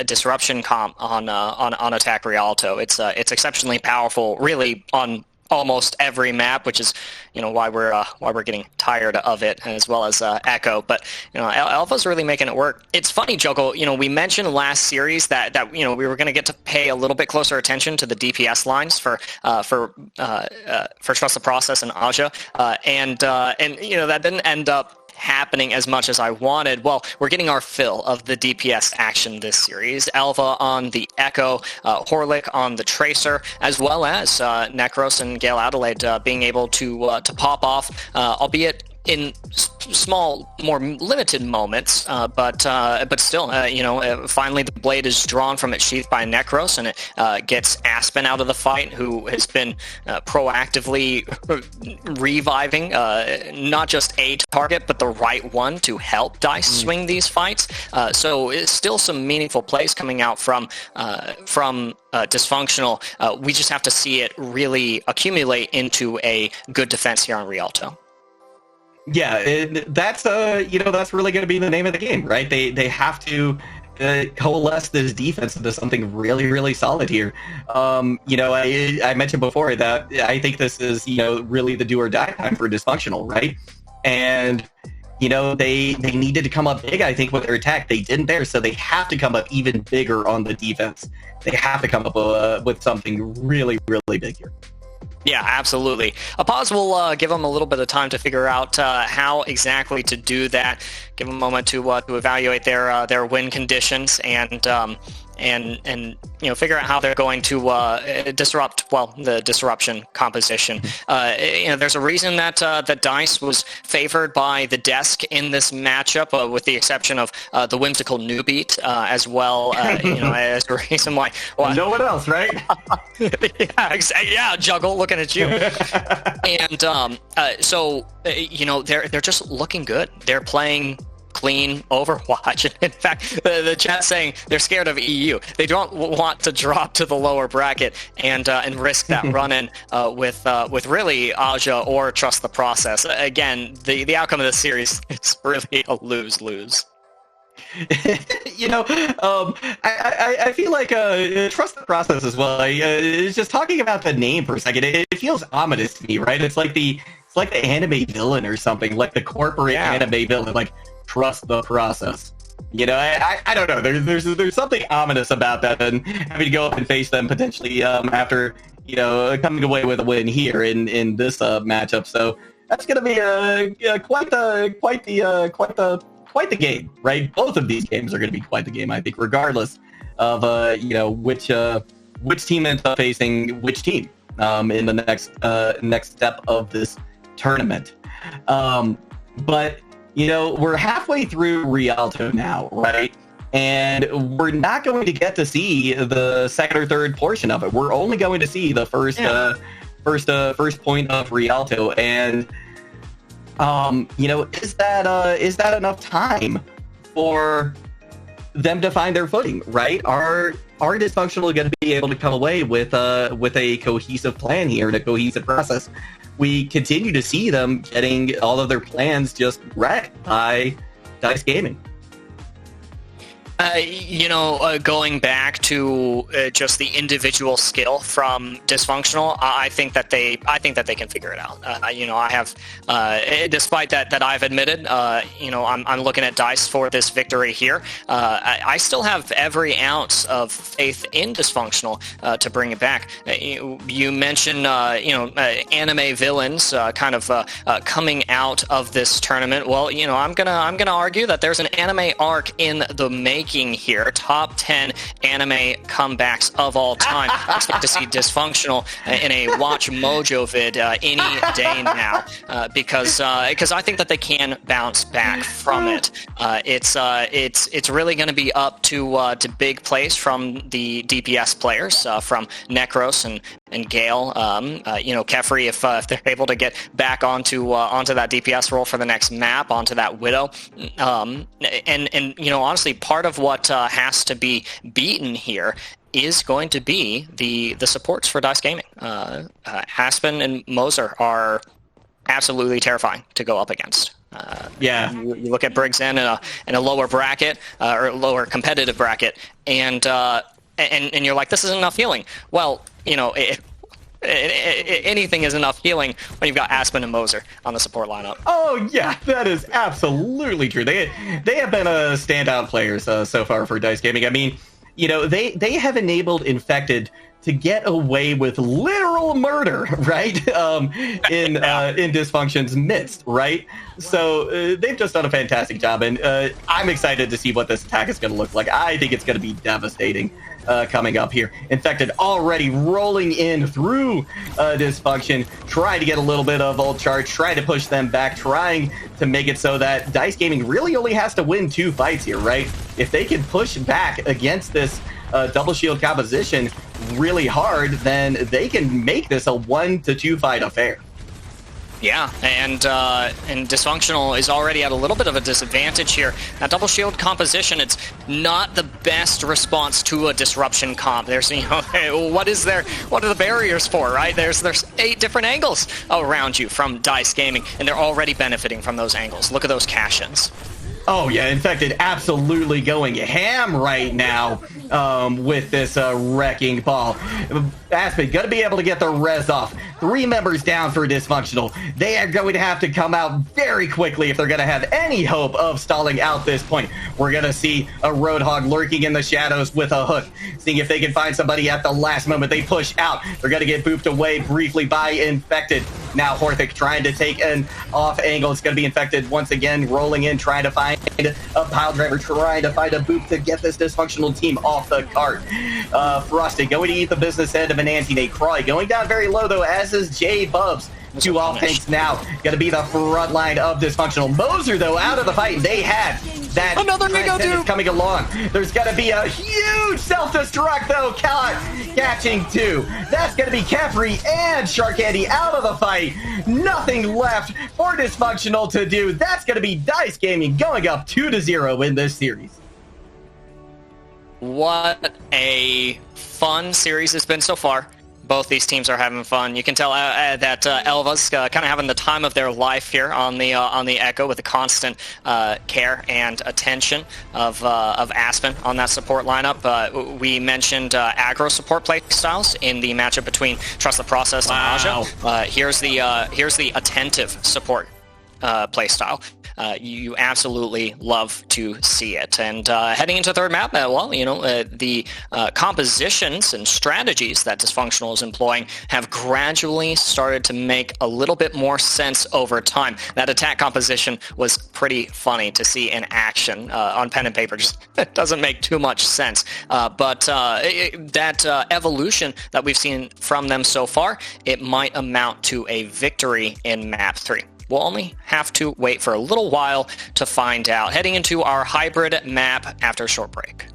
disruption comp on attack Rialto. It's exceptionally powerful, really on almost every map, which is why we're getting tired of it, as well as Echo. But Alpha's really making it work. It's funny, Juggle. We mentioned last series that we were going to get to pay a little bit closer attention to the DPS lines for Trust the Process and Aja, and that didn't end up happening as much as I wanted. Well, we're getting our fill of the DPS action this series. Alpha on the Echo, Horlick on the Tracer, as well as Necros and Gale Adelaide being able to pop off, albeit in small, more limited moments, but still, finally the blade is drawn from its sheath by Necros, and it gets Aspen out of the fight, who has been proactively reviving not just a target, but the right one to help Dice swing these fights. So it's still some meaningful plays coming out from Dysfunctional. We just have to see it really accumulate into a good defense here on Rialto. Yeah, that's really going to be the name of the game, right? They have to coalesce this defense into something really, really solid here. I mentioned before that I think this is really the do or die time for Dysfunctional, right? And they needed to come up big, I think, with their attack. They didn't there, so they have to come up even bigger on the defense. They have to come up with something really, really big here. Yeah, absolutely. A pause will give them a little bit of time to figure out how exactly to do that. Give them a moment to evaluate their win conditions and figure out how they're going to disrupt the disruption composition. There's a reason that Dice was favored by the desk in this matchup, with the exception of the whimsical Newbeat, as well. As a reason why no one else, right? yeah, Juggle, looking at you. And they're just looking good. They're playing clean Overwatch. In fact, the chat saying they're scared of EU. They don't want to drop to the lower bracket and risk that run-in with really Aja or Trust the Process. Again, the outcome of this series is really a lose-lose. I feel like Trust the Process as well. Just talking about the name for a second, it feels ominous to me, right? It's like the anime villain or something, like the corporate anime villain, like Trust the Process. I don't know. There's something ominous about that, and having to go up and face them potentially after coming away with a win here in this matchup. So that's going to be quite the game, right? Both of these games are going to be quite the game, I think, regardless of which team ends up facing which team in the next step of this tournament. But we're halfway through Rialto now, right? and we're not going to get to see the second or third portion of it. We're only going to see the first point of Rialto, and is that enough time for them to find their footing? Right? Are Dysfunctional going to be able to come away with a cohesive plan here and a cohesive process? We continue to see them getting all of their plans just wrecked by Dice Gaming. Going back to just the individual skill from Dysfunctional, I think that they can figure it out. I have, despite that I've admitted, I'm looking at Dice for this victory here. I still have every ounce of faith in Dysfunctional to bring it back. You mentioned, anime villains kind of coming out of this tournament. Well, I'm gonna argue that there's an anime arc in the making here. Top 10 anime comebacks of all time. I expect to see Dysfunctional in a Watch Mojo vid any day now, because I think that they can bounce back from it. It's really going to be up to big plays from the DPS players, from Necros and Gale. Kefri, if they're able to get back onto that DPS role for the next map, onto that Widow, and honestly, part of what has to be beaten here is going to be the supports for Dice Gaming. Aspen and Moser are absolutely terrifying to go up against. You look at Briggs in a lower bracket or lower competitive bracket, and you're like, this isn't enough healing. Well, anything is enough healing when you've got Aspen and Moser on the support lineup. Oh yeah, that is absolutely true. They have been standout players so far for Dice Gaming. I mean, they have enabled Infected to get away with literal murder, right? In Dysfunction's midst, right? So they've just done a fantastic job, and I'm excited to see what this attack is going to look like. I think it's going to be devastating coming up here. Infected already rolling in through Dysfunction, trying to get a little bit of ult charge, trying to push them back, trying to make it so that Dice Gaming really only has to win 2 fights here, right? If they can push back against this double shield composition really hard, then they can make this a 1-2 fight affair. Yeah, and Dysfunctional is already at a little bit of a disadvantage here. That double shield composition, it's not the best response to a disruption comp. There's, what are the barriers for, right? There's 8 different angles around you from Dice Gaming, and they're already benefiting from those angles. Look at those cash-ins. Oh yeah, Infected absolutely going ham right now with this wrecking ball. Aspen gonna be able to get the res off. 3 members down for Dysfunctional. They are going to have to come out very quickly if they're gonna have any hope of stalling out this point. We're gonna see a Roadhog lurking in the shadows with a hook, seeing if they can find somebody at the last moment. They push out. They're gonna get booped away briefly by Infected. Now Horthic trying to take an off angle. It's gonna be Infected once again, rolling in, trying to find a pile driver, trying to find a boop to get this Dysfunctional team off the cart. Frosted going to eat the business end of an anti-nate. Croy going down very low though, as is J Bubs. 2 off tanks now. Gonna be the front line of Dysfunctional. Moser though out of the fight. They had that. Another Nico dude coming along. There's gonna be a huge self-destruct though. Catching 2. That's gonna be Kefri and Shark Candy out of the fight. Nothing left for Dysfunctional to do. That's gonna be Dice Gaming going up 2-0 in this series. What a fun series it's been so far. Both these teams are having fun. You can tell that Elva's kind of having the time of their life here on the Echo, with the constant care and attention of Aspen on that support lineup. We mentioned aggro support play styles in the matchup between Trust the Process and Aja. Here's the attentive support play style. You absolutely love to see it. And heading into third map, the compositions and strategies that Dysfunctional is employing have gradually started to make a little bit more sense over time. That attack composition was pretty funny to see in action on pen and paper. Just it doesn't make too much sense. But that evolution that we've seen from them so far, it might amount to a victory in map 3. We'll only have to wait for a little while to find out. Heading into our hybrid map after a short break.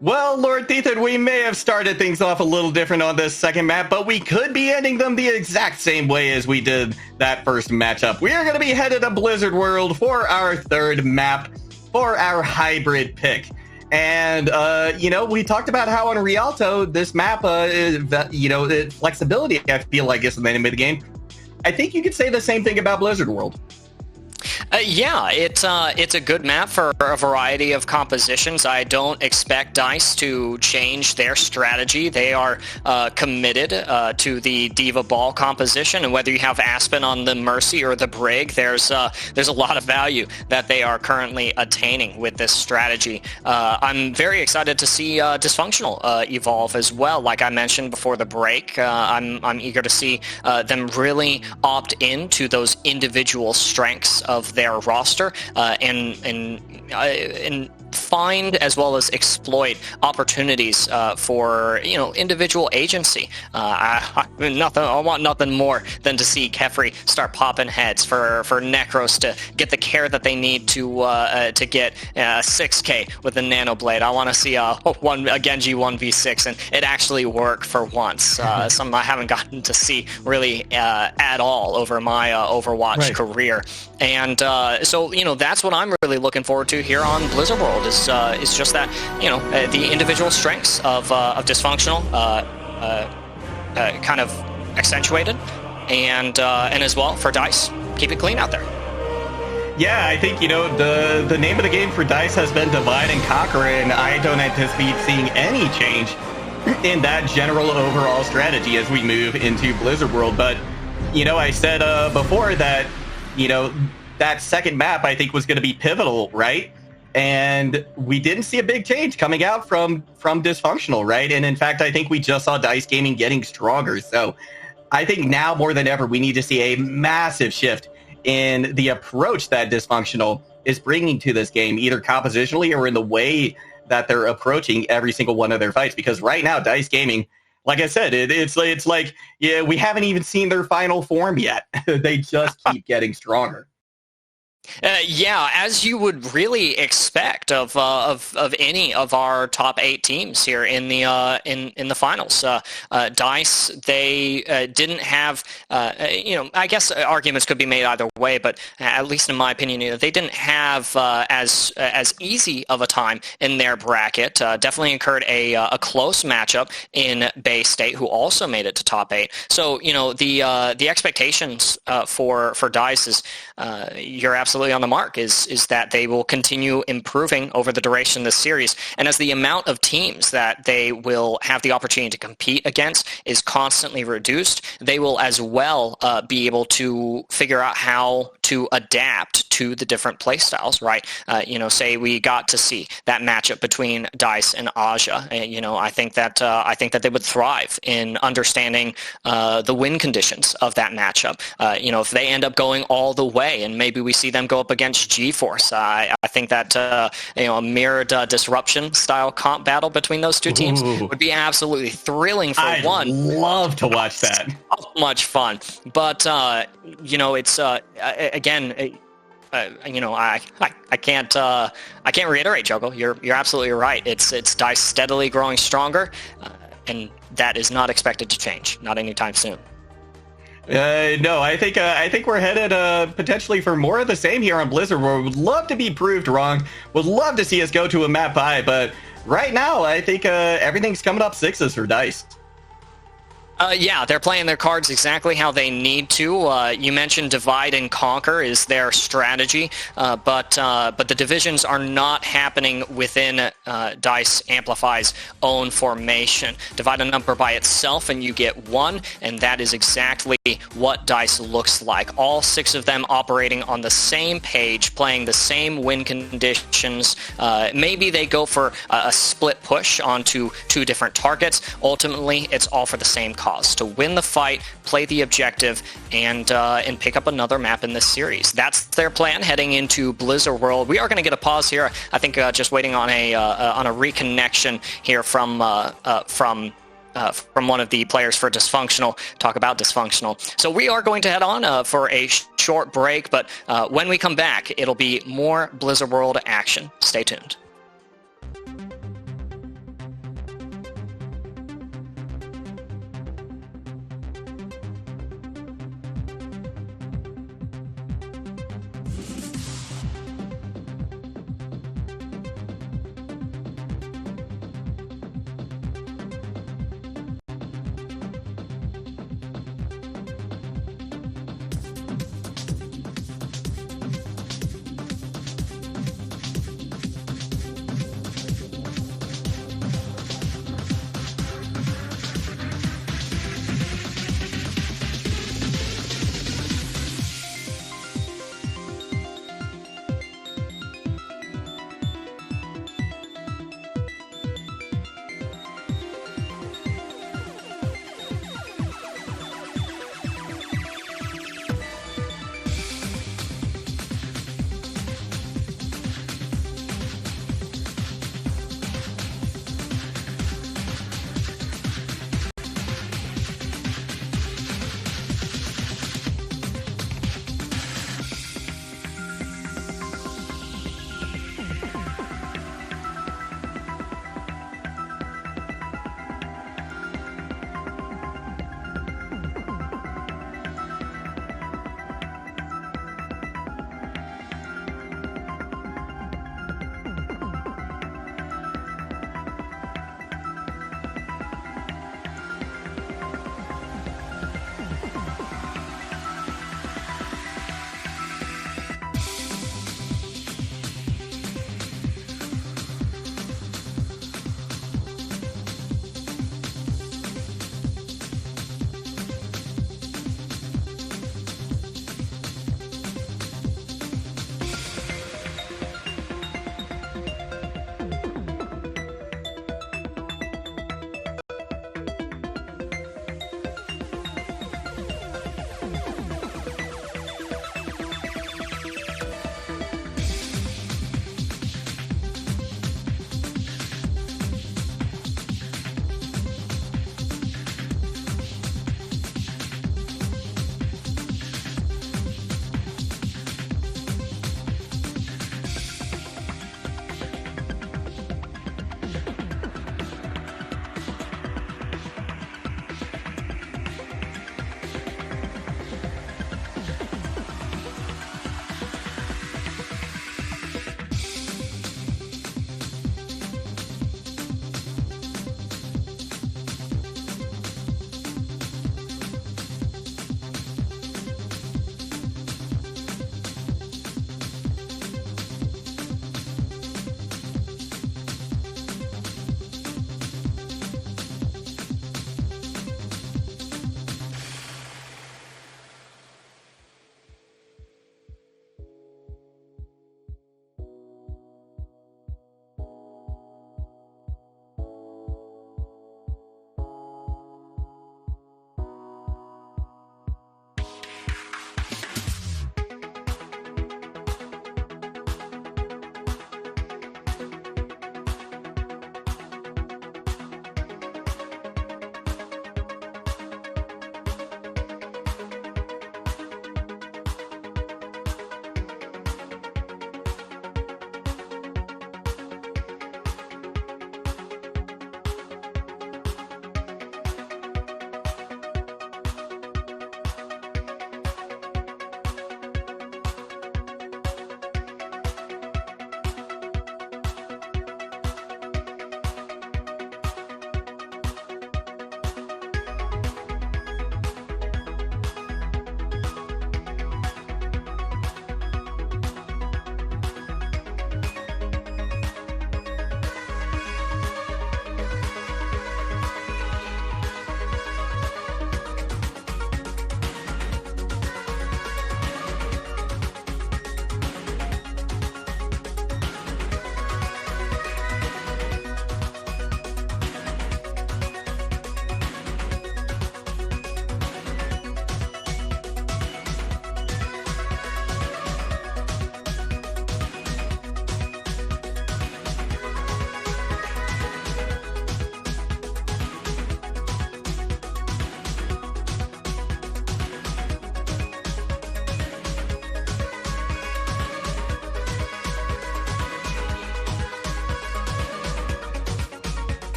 Well, LordThethan, we may have started things off a little different on this second map, but we could be ending them the exact same way as we did that first matchup. We are going to be headed to Blizzard World for our third map for our hybrid pick. And, we talked about how on Rialto, this map, flexibility, I feel like, is the name of the game. I think you could say the same thing about Blizzard World. It's a good map for a variety of compositions. I don't expect DICE to change their strategy. They are committed to the Diva Ball composition, and whether you have Aspen on the Mercy or the Brig, there's a lot of value that they are currently attaining with this strategy. I'm very excited to see Dysfunctional evolve as well. Like I mentioned before the break, I'm eager to see them really opt into those individual strengths of their roster and find as well as exploit opportunities for individual agency. I want nothing more than to see Kefri start popping heads for Necros to get the care that they need to get 6K with the Nano Blade. I want to see a Genji 1v6 and it actually work for once. Something I haven't gotten to see really at all over my Overwatch career. And so that's what I'm really looking forward to here on Blizzard World is just that the individual strengths of Dysfunctional kind of accentuated, and as well for DICE, keep it clean out there. Yeah, I think the name of the game for DICE has been divide and conquer, and I don't anticipate seeing any change in that general overall strategy as we move into Blizzard World. But I said before that that second map I think was going to be pivotal, right? And we didn't see a big change coming out from Dysfunctional, right? And in fact, I think we just saw DICE Gaming getting stronger. So I think now more than ever, we need to see a massive shift in the approach that Dysfunctional is bringing to this game, either compositionally or in the way that they're approaching every single one of their fights. Because right now, DICE Gaming, like I said, it's like, yeah, we haven't even seen their final form yet. They just keep getting stronger. As you would really expect of any of our top 8 teams here in the finals. DICE, they didn't have I guess arguments could be made either way, but at least in my opinion, they didn't have as easy of a time in their bracket. Definitely incurred a close matchup in Bay State, who also made it to top 8. So the expectations for DICE is you're absolutely on the mark is that they will continue improving over the duration of the series, and as the amount of teams that they will have the opportunity to compete against is constantly reduced, they will as well be able to figure out how to adapt to the different play styles, right? Say we got to see that matchup between DICE and Aja. I think that they would thrive in understanding the win conditions of that matchup. If they end up going all the way and maybe we see them go up against GeForce, I think that a mirrored disruption style comp battle between those two teams would be absolutely thrilling for I'd love to watch that. So much fun, but it's again. I can't reiterate, Juggle. You're absolutely right. It's DICE steadily growing stronger, and that is not expected to change, not anytime soon. No, I think we're headed potentially for more of the same here on Blizzard. We would love to be proved wrong. Would love to see us go to a map bye, but right now I think everything's coming up 6s for DICE. They're playing their cards exactly how they need to. You mentioned divide and conquer is their strategy, but the divisions are not happening within DICE Amplify's own formation. Divide a number by itself and you get 1, and that is exactly what DICE looks like. All 6 of them operating on the same page, playing the same win conditions. Maybe they go for a split push onto 2 different targets. Ultimately, it's all for the same cause. To win the fight, play the objective, and pick up another map in this series. That's their plan heading into Blizzard World. We are going to get a pause here. I think just waiting on a reconnection here from one of the players for Dysfunctional. Talk about Dysfunctional. So we are going to head on for a short break, but when we come back, it'll be more Blizzard World action. Stay tuned.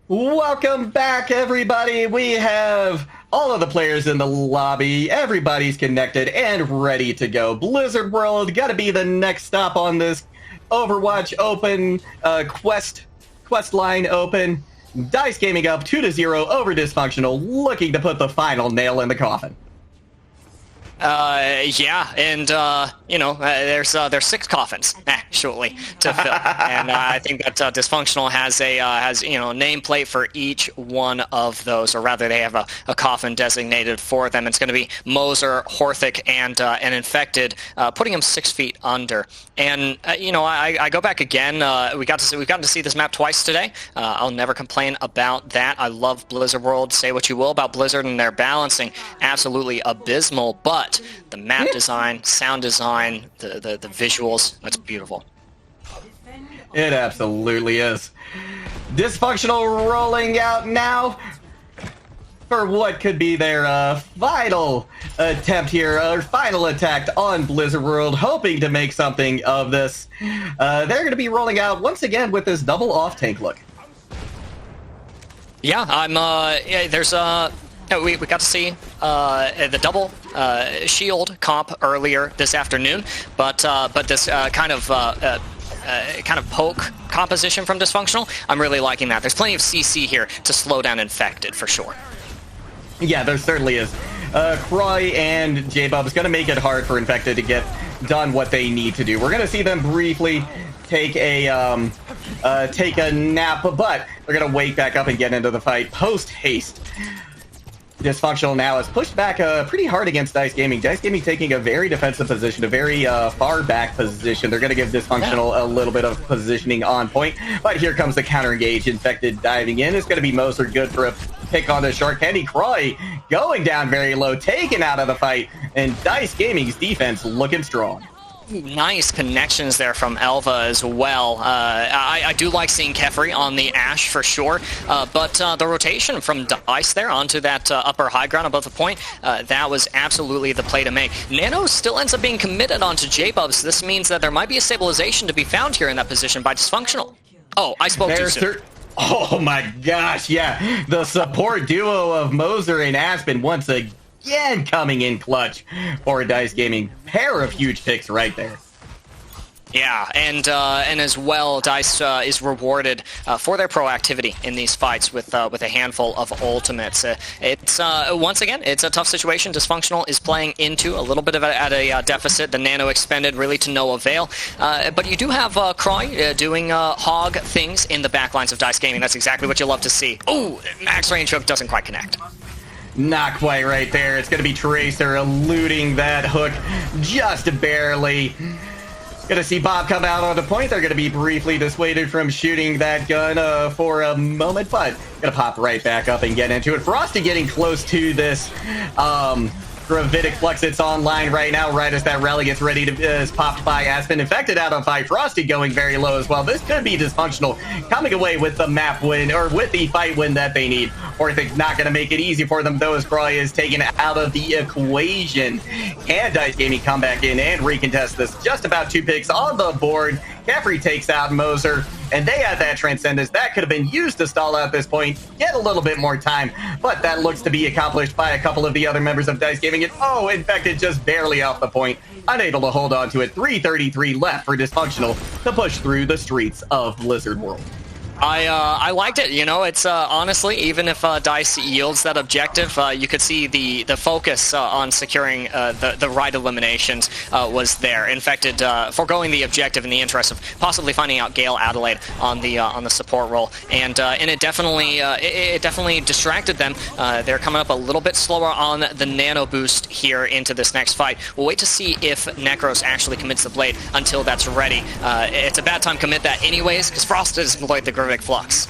Welcome back, everybody. We have all of the players in the lobby. Everybody's connected and ready to go. Blizzard World got to be the next stop on this Overwatch Open, Questline Open. Dice Gaming up 2-0 over Dysfunctional, looking to put the final nail in the coffin. Yeah, and there's 6 coffins actually to fill, and I think that Dysfunctional has a nameplate for each one of those, or rather, they have a coffin designated for them. It's going to be Moser, Horthic, and Infected, putting them 6 feet under. And I go back again. We've gotten to see this map twice today. I'll never complain about that. I love Blizzard World. Say what you will about Blizzard and their balancing, absolutely abysmal, but the map design, sound design, the visuals, that's beautiful. It absolutely is. Dysfunctional rolling out now for what could be their final attempt here, or final attack on Blizzard World, hoping to make something of this. They're going to be rolling out once again with this double off-tank look. Yeah, we got to see the double shield comp earlier this afternoon, but this kind of poke composition from Dysfunctional, I'm really liking that. There's plenty of CC here to slow down Infected for sure. Yeah, there certainly is. Croy and J-Bub is going to make it hard for Infected to get done what they need to do. We're going to see them briefly take a nap, but they're going to wake back up and get into the fight post-haste. Dysfunctional now is pushed back pretty hard against Dice Gaming. Dice Gaming taking a very defensive position, a very far back position. They're going to give Dysfunctional a little bit of positioning on point, but here comes the counter engage. Infected diving in. It's going to be Moser, good for a pick on the Shark Candy. Croy going down very low, taken out of the fight, and Dice Gaming's defense looking strong. Nice connections there from Elva as well. I do like seeing Kefri on the Ashe for sure, but the rotation from Dice there onto that upper high ground above the point, that was absolutely the play to make. Nano still ends up being committed onto J-Bub, so this means that there might be a stabilization to be found here in that position by Dysfunctional. Oh, I spoke too soon. Oh my gosh, yeah. The support duo of Moser and Aspen once again coming in clutch for Dice Gaming. Pair of huge picks right there. Yeah, and as well, Dice is rewarded for their proactivity in these fights with a handful of ultimates. It's once again, it's a tough situation. Dysfunctional is playing into a little bit of at a deficit. The Nano expended really to no avail, but you do have Croy doing hog things in the backlines of Dice Gaming. That's exactly what you love to see. Oh, max range hook doesn't quite connect. Not quite right there. It's going to be Tracer eluding that hook just barely. Gonna see Bob come out on the point. They're gonna be briefly dissuaded from shooting that gun for a moment, but gonna pop right back up and get into it. Frosty getting close to this Gravitic Flux. It's online right now, right as that rally gets ready to is popped by Aspen. Infected out on fight. Frosty going very low as well. This could be Dysfunctional coming away with the map win, or with the fight win that they need. Or if it's not going to make it easy for them, though, as Croy is taken out of the equation. Can Dice Gaming come back in and recontest this? Just about 2 picks on the board. Caffrey takes out Moser, and they had that Transcendence. That could have been used to stall out this point, get a little bit more time, but that looks to be accomplished by a couple of the other members of Dice Gaming. And Infected just barely off the point, unable to hold on to it. 3:33 left for Dysfunctional to push through the streets of Blizzard World. I liked it. You know, it's honestly, even if Dice yields that objective, you could see the focus on securing the right eliminations was there. Infected foregoing the objective in the interest of possibly finding out Gale Adelaide on the support role, and it definitely distracted them. They're coming up a little bit slower on the nano boost here into this next fight. We'll wait to see if Necros actually commits the blade until that's ready. It's a bad time to commit that anyways, because Frost has employed the Gravitic Flux.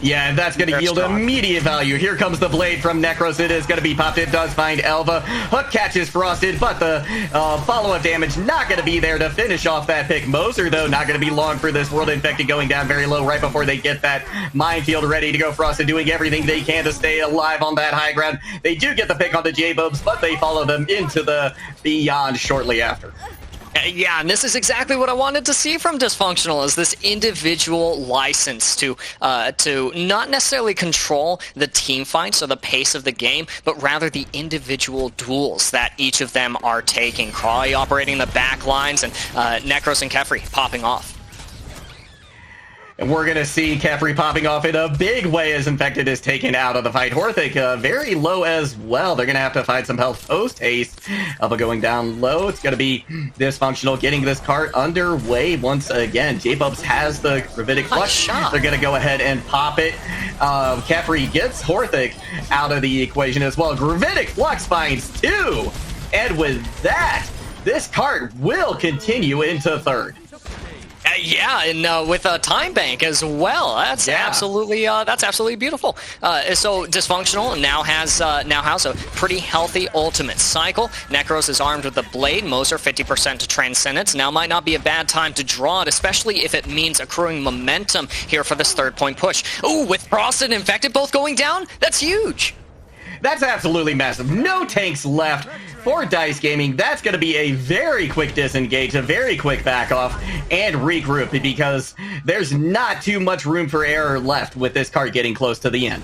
Yeah, and that's going to yield immediate value. Here comes the blade from Necros. It is going to be popped. It does find Elva. Hook catches Frosted, but the follow-up damage not going to be there to finish off that pick. Moser, though, not going to be long for this. World Infected going down very low right before they get that minefield ready to go. Frosted doing everything they can to stay alive on that high ground. They do get the pick on the J-Bubs, but they follow them into the Beyond shortly after. Yeah, and this is exactly what I wanted to see from Dysfunctional, is this individual license to not necessarily control the team fights or the pace of the game, but rather the individual duels that each of them are taking. Crawley operating the back lines, and Necros and Kefri popping off. And we're going to see Kefri popping off in a big way as Infected is taken out of the fight. Horthic very low as well. They're going to have to find some health post-haste. Elba going down low. It's going to be Dysfunctional getting this cart underway once again. J-Bubs has the Gravitic Flux. They're going to go ahead and pop it. Kefri gets Horthic out of the equation as well. Gravitic Flux finds 2. And with that, this cart will continue into third. Yeah, and with a time bank as well. That's absolutely beautiful. So Dysfunctional now has a pretty healthy ultimate cycle. Necros is armed with the blade. Moser 50% to Transcendence. Now might not be a bad time to draw it, especially if it means accruing momentum here for this 3rd point push. Ooh, with Frost and Infected both going down, that's huge. That's absolutely massive. No tanks left for Dice Gaming. That's going to be a very quick disengage, a very quick back off, and regroup, because there's not too much room for error left with this card getting close to the end.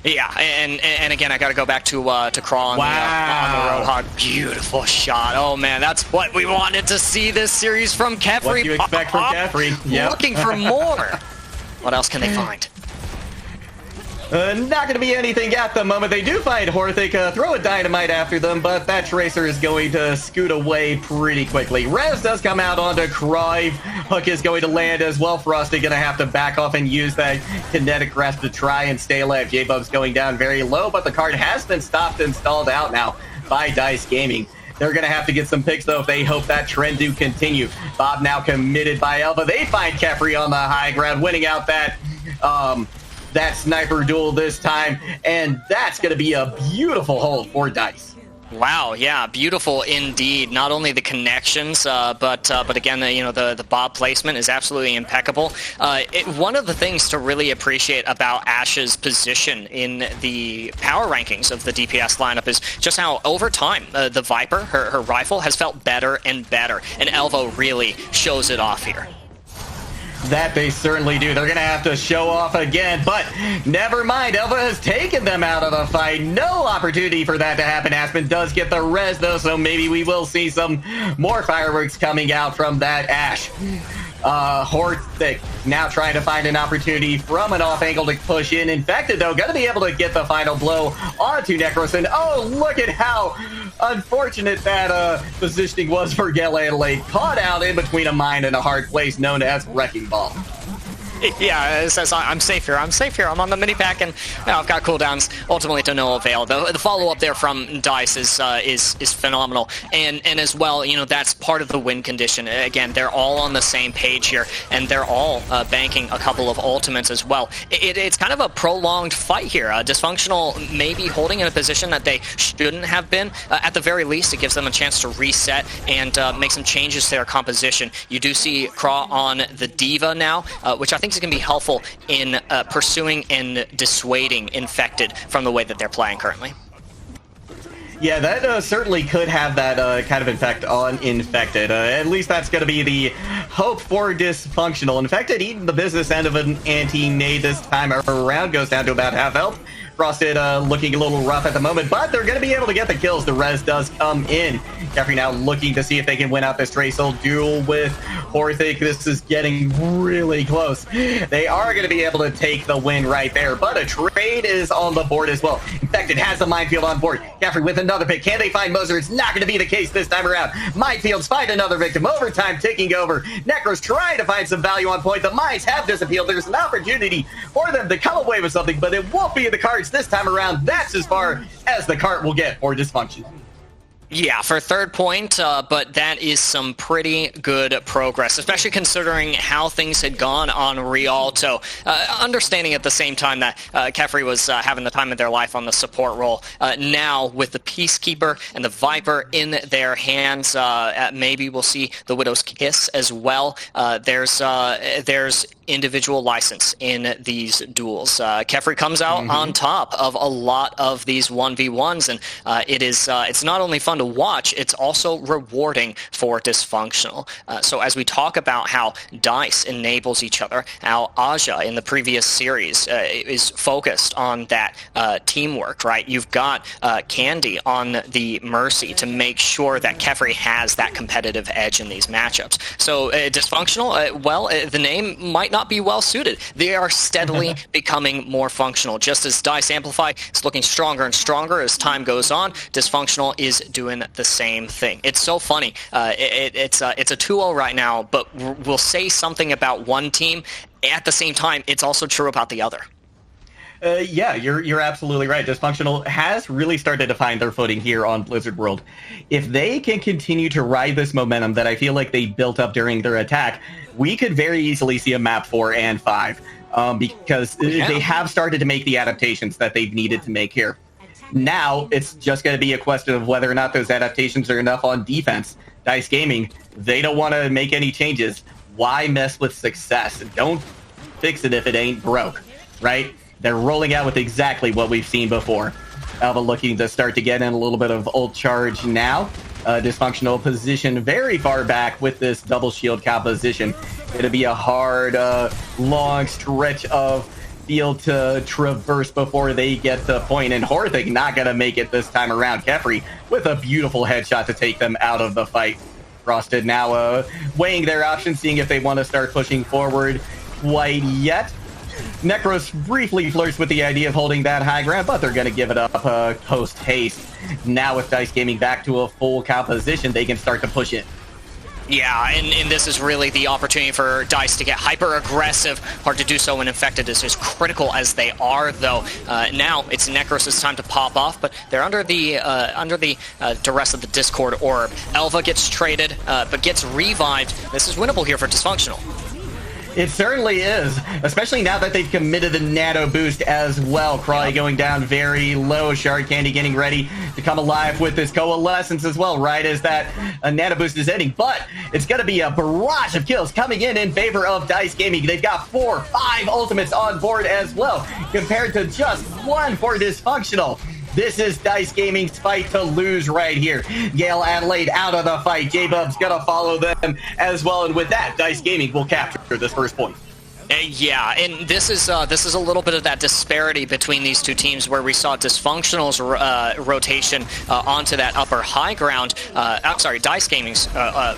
Yeah, and again, I got to go back to Crawl on the Roadhog. Beautiful shot. Oh man, that's what we wanted to see this series from Kefri. What do you expect from Kefri? Yep. Looking for more. What else can they find? Not going to be anything at the moment. They do find Horthic, throw a dynamite after them, but that Tracer is going to scoot away pretty quickly. Rez does come out onto Crive. Hook is going to land as well. Frosty going to have to back off and use that kinetic grasp to try and stay alive. J-Bub's going down very low, but the card has been stopped and stalled out now by Dice Gaming. They're going to have to get some picks, though, if they hope that trend do continue. Bob now committed by Elba. They find Kefri on the high ground, winning out that sniper duel this time, and that's going to be a beautiful hold for Dice. Wow, yeah, beautiful indeed. Not only the connections, but again, the Bob placement is absolutely impeccable. One of the things to really appreciate about Ash's position in the power rankings of the DPS lineup is just how, over time, the Viper, her rifle, has felt better and better, and Elvo really shows it off here. That they certainly do. They're going to have to show off again, but never mind. Elva has taken them out of the fight. No opportunity for that to happen. Aspen does get the res, though, so maybe we will see some more fireworks coming out from that Ash. Horthic now trying to find an opportunity from an off angle to push in. Infected, though, going to be able to get the final blow onto Necros. And oh, look at how unfortunate that positioning was for Gale. Caught out in between a mine and a hard place known as Wrecking Ball. Yeah, it says I'm safe here. I'm on the mini pack, and I've got cooldowns ultimately to no avail. The follow up there from Dice is phenomenal, and as well, that's part of the win condition. Again, they're all on the same page here, and they're all banking a couple of ultimates as well. It's kind of a prolonged fight here. Dysfunctional may be holding in a position that they shouldn't have been. At the very least, it gives them a chance to reset and make some changes to their composition. You do see Craw on the Diva now, which I think is going to be helpful in pursuing and dissuading Infected from the way that they're playing currently. Yeah, that certainly could have that kind of effect on Infected. At least that's going to be the hope for Dysfunctional. Infected eating the business end of an anti-nade this time around, goes down to about half health. Frosted looking a little rough at the moment, but they're going to be able to get the kills. The res does come in. Kefri now looking to see if they can win out this Tracer duel with Horthic. This is getting really close. They are going to be able to take the win right there, but a trade is on the board as well. Infected has the minefield on board. Kefri with another pick. Can they find Moser? It's not going to be the case this time around. Minefields find another victim. Overtime ticking over. Necros trying to find some value on point. The mines have disappeared. There's an opportunity for them to come away with something, but it won't be in the cards this time around. That's as far as the cart will get for Dysfunctional. Yeah, for third point, but that is some pretty good progress, especially considering how things had gone on Rialto. Understanding at the same time that Kefri was having the time of their life on the support role. Now, with the Peacekeeper and the Viper in their hands, maybe we'll see the Widow's Kiss as well. There's individual license in these duels. Kefri comes out on top of a lot of these 1v1s, and it's not only fun to watch, it's also rewarding for Dysfunctional. So as we talk about how DICE enables each other, how Aja in the previous series is focused on that teamwork, right? You've got Candy on the Mercy to make sure that Kefri has that competitive edge in these matchups. So Dysfunctional, the name might not be well suited. They are steadily becoming more functional. Just as DICE Amplify is looking stronger and stronger as time goes on, Dysfunctional is doing the same thing. It's so funny. It's a 2-0 right now, but we'll say something about one team. At the same time, it's also true about the other. Yeah, you're absolutely right. Dysfunctional has really started to find their footing here on Blizzard World. If they can continue to ride this momentum that I feel like they built up during their attack, we could very easily see a map 4 and 5 because they have started to make the adaptations that they've needed to make here. Now, it's just going to be a question of whether or not those adaptations are enough on defense. DICE Gaming, they don't want to make any changes. Why mess with success? Don't fix it if it ain't broke, right? They're rolling out with exactly what we've seen before. Alva looking to start to get in a little bit of ult charge now. Dysfunctional position very far back with this double shield composition. It'll be a hard, long stretch of field to traverse before they get the point. And LordThethan not going to make it this time around. Kefri with a beautiful headshot to take them out of the fight. Frosted now weighing their options, seeing if they want to start pushing forward quite yet. Necros briefly flirts with the idea of holding that high ground, but they're going to give it up post-haste. Now with DICE Gaming back to a full composition, they can start to push it. Yeah, and this is really the opportunity for DICE to get hyper-aggressive. Hard to do so when Infected is as critical as they are, though. Now it's Necros' time to pop off, but they're under the duress of the Discord Orb. Elva gets traded, but gets revived. This is winnable here for Dysfunctional. It certainly is, especially now that they've committed the nano boost as well. Crawley going down very low. Shard Candy getting ready to come alive with this coalescence as well, right as that nano boost is ending. But it's going to be a barrage of kills coming in favor of DICE Gaming. They've got 4, 5 ultimates on board as well, compared to just 1 for Dysfunctional. This is DICE Gaming's fight to lose right here. Gale Adelaide out of the fight. J-Bub's gonna follow them as well, and with that, DICE Gaming will capture this first point. Yeah, and this is a little bit of that disparity between these two teams where we saw Dysfunctional's rotation onto that upper high ground. I'm sorry, DICE Gaming's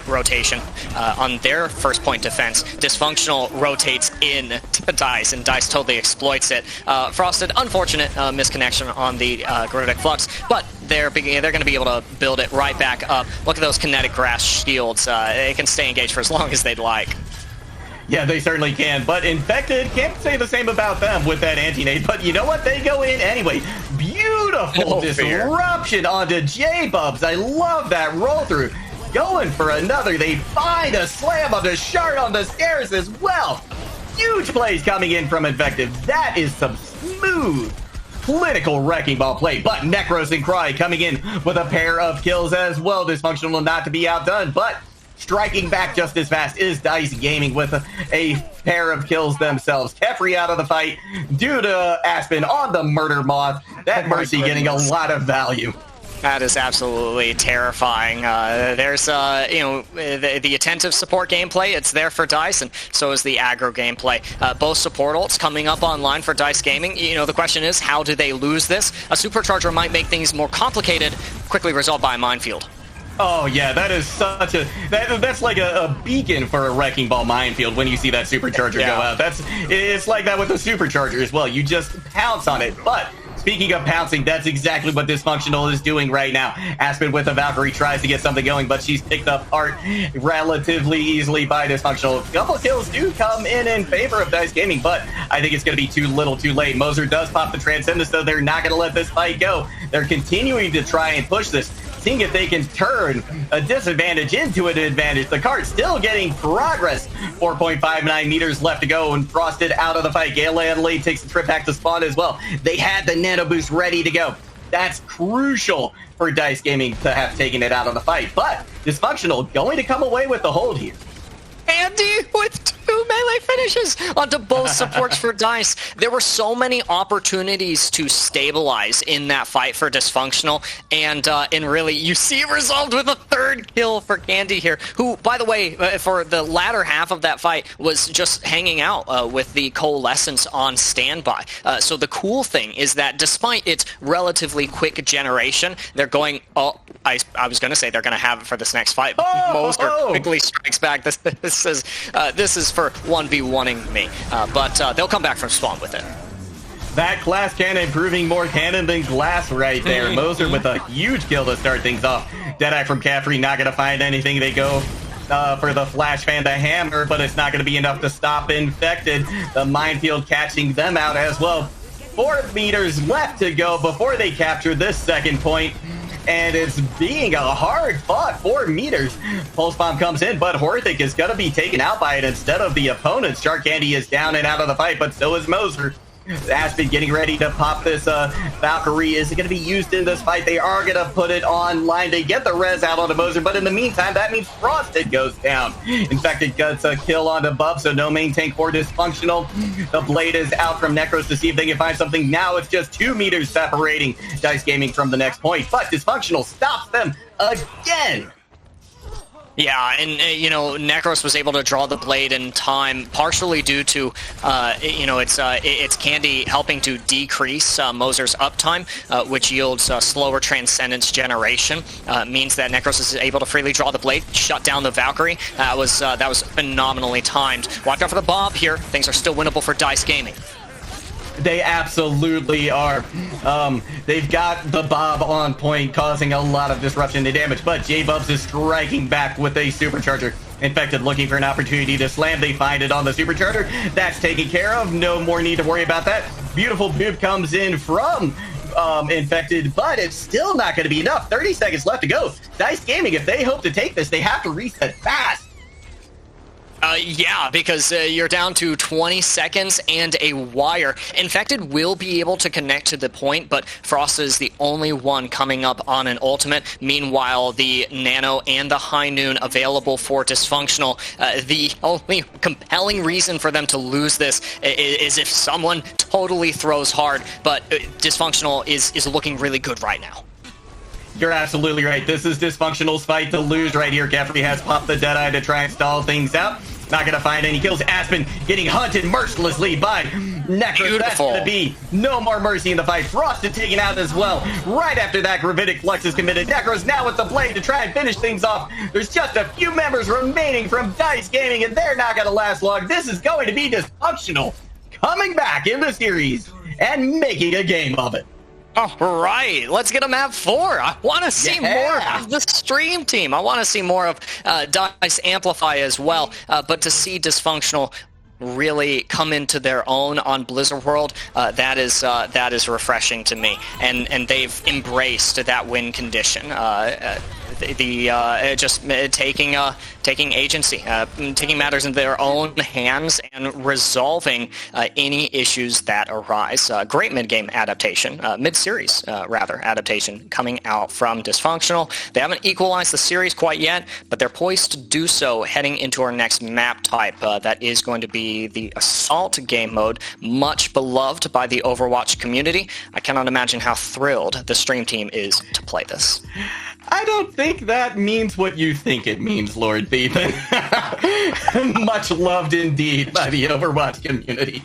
rotation on their first point defense. Dysfunctional rotates in to DICE, and DICE totally exploits it. Frosted, unfortunate misconnection on the Gordic Flux, but they're going to be able to build it right back up. Look at those kinetic grass shields. They can stay engaged for as long as they'd like. Yeah, they certainly can, but Infected can't say the same about them with that anti-nade, but you know what? They go in anyway. Beautiful disruption onto J-Bubs. I love that roll-through. Going for another. They find a slam on the Shard on the stairs as well. Huge plays coming in from Infected. That is some smooth clinical wrecking ball play, but Necros and Cry coming in with a pair of kills as well. Dysfunctional not to be outdone, but striking back just as fast is DICE Gaming with a pair of kills themselves. Kefri out of the fight due to Aspen on the Murder Moth. That Mercy getting a lot of value. That is absolutely terrifying. There's, the attentive support gameplay. It's there for DICE, and so is the aggro gameplay. Both support ults coming up online for DICE Gaming. You know, the question is, how do they lose this? A supercharger might make things more complicated, quickly resolved by a minefield. Oh yeah, that is such a that's like a beacon for a wrecking ball minefield when you see that supercharger go out. It's like that with the supercharger as well. You just pounce on it. But speaking of pouncing, that's exactly what Dysfunctional is doing right now. Aspen with a Valkyrie tries to get something going, but she's picked apart relatively easily by Dysfunctional. A couple kills do come in favor of DICE Gaming, but I think it's going to be too little too late. Moser does pop the Transcendence, though. They're not going to let this fight go. They're continuing to try and push this, seeing if they can turn a disadvantage into an advantage. The card still getting progress. 4.59 meters left to go, and Frosted out of the fight. Gale Adelaide takes a trip back to spawn as well. They had the nano boost ready to go. That's crucial for DICE Gaming to have taken it out of the fight. But Dysfunctional going to come away with the hold here. Andy with 2 2 melee finishes onto both supports for DICE. There were so many opportunities to stabilize in that fight for Dysfunctional, and really, you see it resolved with a 3rd kill for Candy here, who, by the way, for the latter half of that fight, was just hanging out with the Coalescence on standby. So the cool thing is that despite its relatively quick generation, they're going, I was going to say they're going to have it for this next fight. Moser quickly strikes back. This is for 1v1ing me, but they'll come back from spawn with it. That glass cannon proving more cannon than glass right there. Moser with a huge kill to start things off. Deadeye from Caffrey not going to find anything. They go for the flash fan, the hammer, but it's not going to be enough to stop Infected. The minefield catching them out as well. 4 meters left to go before they capture this second point. And it's being a hard-fought 4 meters. Pulse Bomb comes in, but Horthic is going to be taken out by it instead of the opponent. Shark Candy is down and out of the fight, but so is Moser. Aspen getting ready to pop this Valkyrie. Is it going to be used in this fight? They are going to put it online to get the res out onto Moser, but in the meantime, that means Frosted goes down. In fact, it gets a kill onto Bub, so no main tank for Dysfunctional. The blade is out from Necros to see if they can find something. Now it's just 2 meters separating Dice Gaming from the next point, but Dysfunctional stops them again. Yeah, and Necros was able to draw the blade in time, partially due to it's Candy helping to decrease Moser's uptime, which yields slower Transcendence generation. Means that Necros is able to freely draw the blade, shut down the Valkyrie. That was phenomenally timed. Watch out for the Bob here. Things are still winnable for Dice Gaming. They absolutely are. They've got the Bob on point, causing a lot of disruption to damage, but J-Bubs is striking back with a supercharger. Infected looking for an opportunity to slam. They find it on the supercharger. That's taken care of. No more need to worry about that. Beautiful boob comes in from Infected, but it's still not going to be enough. 30 seconds left to go. Dice Gaming, if they hope to take this, they have to reset fast. Yeah, because you're down to 20 seconds and a wire. Infected will be able to connect to the point, but Frost is the only one coming up on an ultimate. Meanwhile, the Nano and the High Noon available for Dysfunctional. The only compelling reason for them to lose this is if someone totally throws hard, but Dysfunctional is looking really good right now. You're absolutely right. This is Dysfunctional's fight to lose right here. Caffrey has popped the Deadeye to try and stall things out. Not going to find any kills. Aspen getting hunted mercilessly by Necros. That's going to be no more mercy in the fight. Frosted taken out as well. Right after that, Gravitic Flux is committed. Necros now with the blade to try and finish things off. There's just a few members remaining from Dice Gaming, and they're not going to last long. This is going to be Dysfunctional coming back in the series and making a game of it. All right, let's get a map 4. I want to see more of the stream team. I want to see more of Dice Amplify as well. But to see Dysfunctional really come into their own on Blizzard World, that is refreshing to me. And they've embraced that win condition. Just taking agency, taking matters into their own hands and resolving any issues that arise. Great mid-game adaptation, mid-series adaptation coming out from Dysfunctional. They haven't equalized the series quite yet, but they're poised to do so heading into our next map type. That is going to be the Assault game mode, much beloved by the Overwatch community. I cannot imagine how thrilled the stream team is to play this. I don't think that means what you think it means, LordThethan. Much loved indeed by the Overwatch community.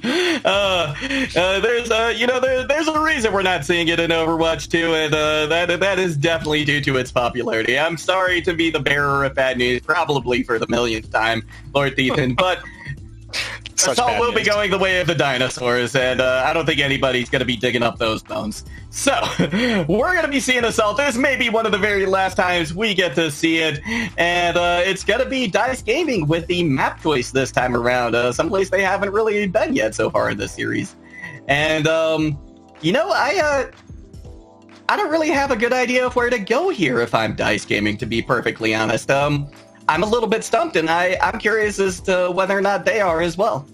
There's a reason we're not seeing it in Overwatch 2, and that is definitely due to its popularity. I'm sorry to be the bearer of bad news, probably for the millionth time, LordThethan, but Assault will be going the way of the dinosaurs, and I don't think anybody's going to be digging up those bones. So, we're going to be seeing Assault. This may be one of the very last times we get to see it, and it's going to be Dice Gaming with the map choice this time around, someplace they haven't really been yet so far in this series. And, I don't really have a good idea of where to go here if I'm Dice Gaming, to be perfectly honest. I'm a little bit stumped, and I'm curious as to whether or not they are as well.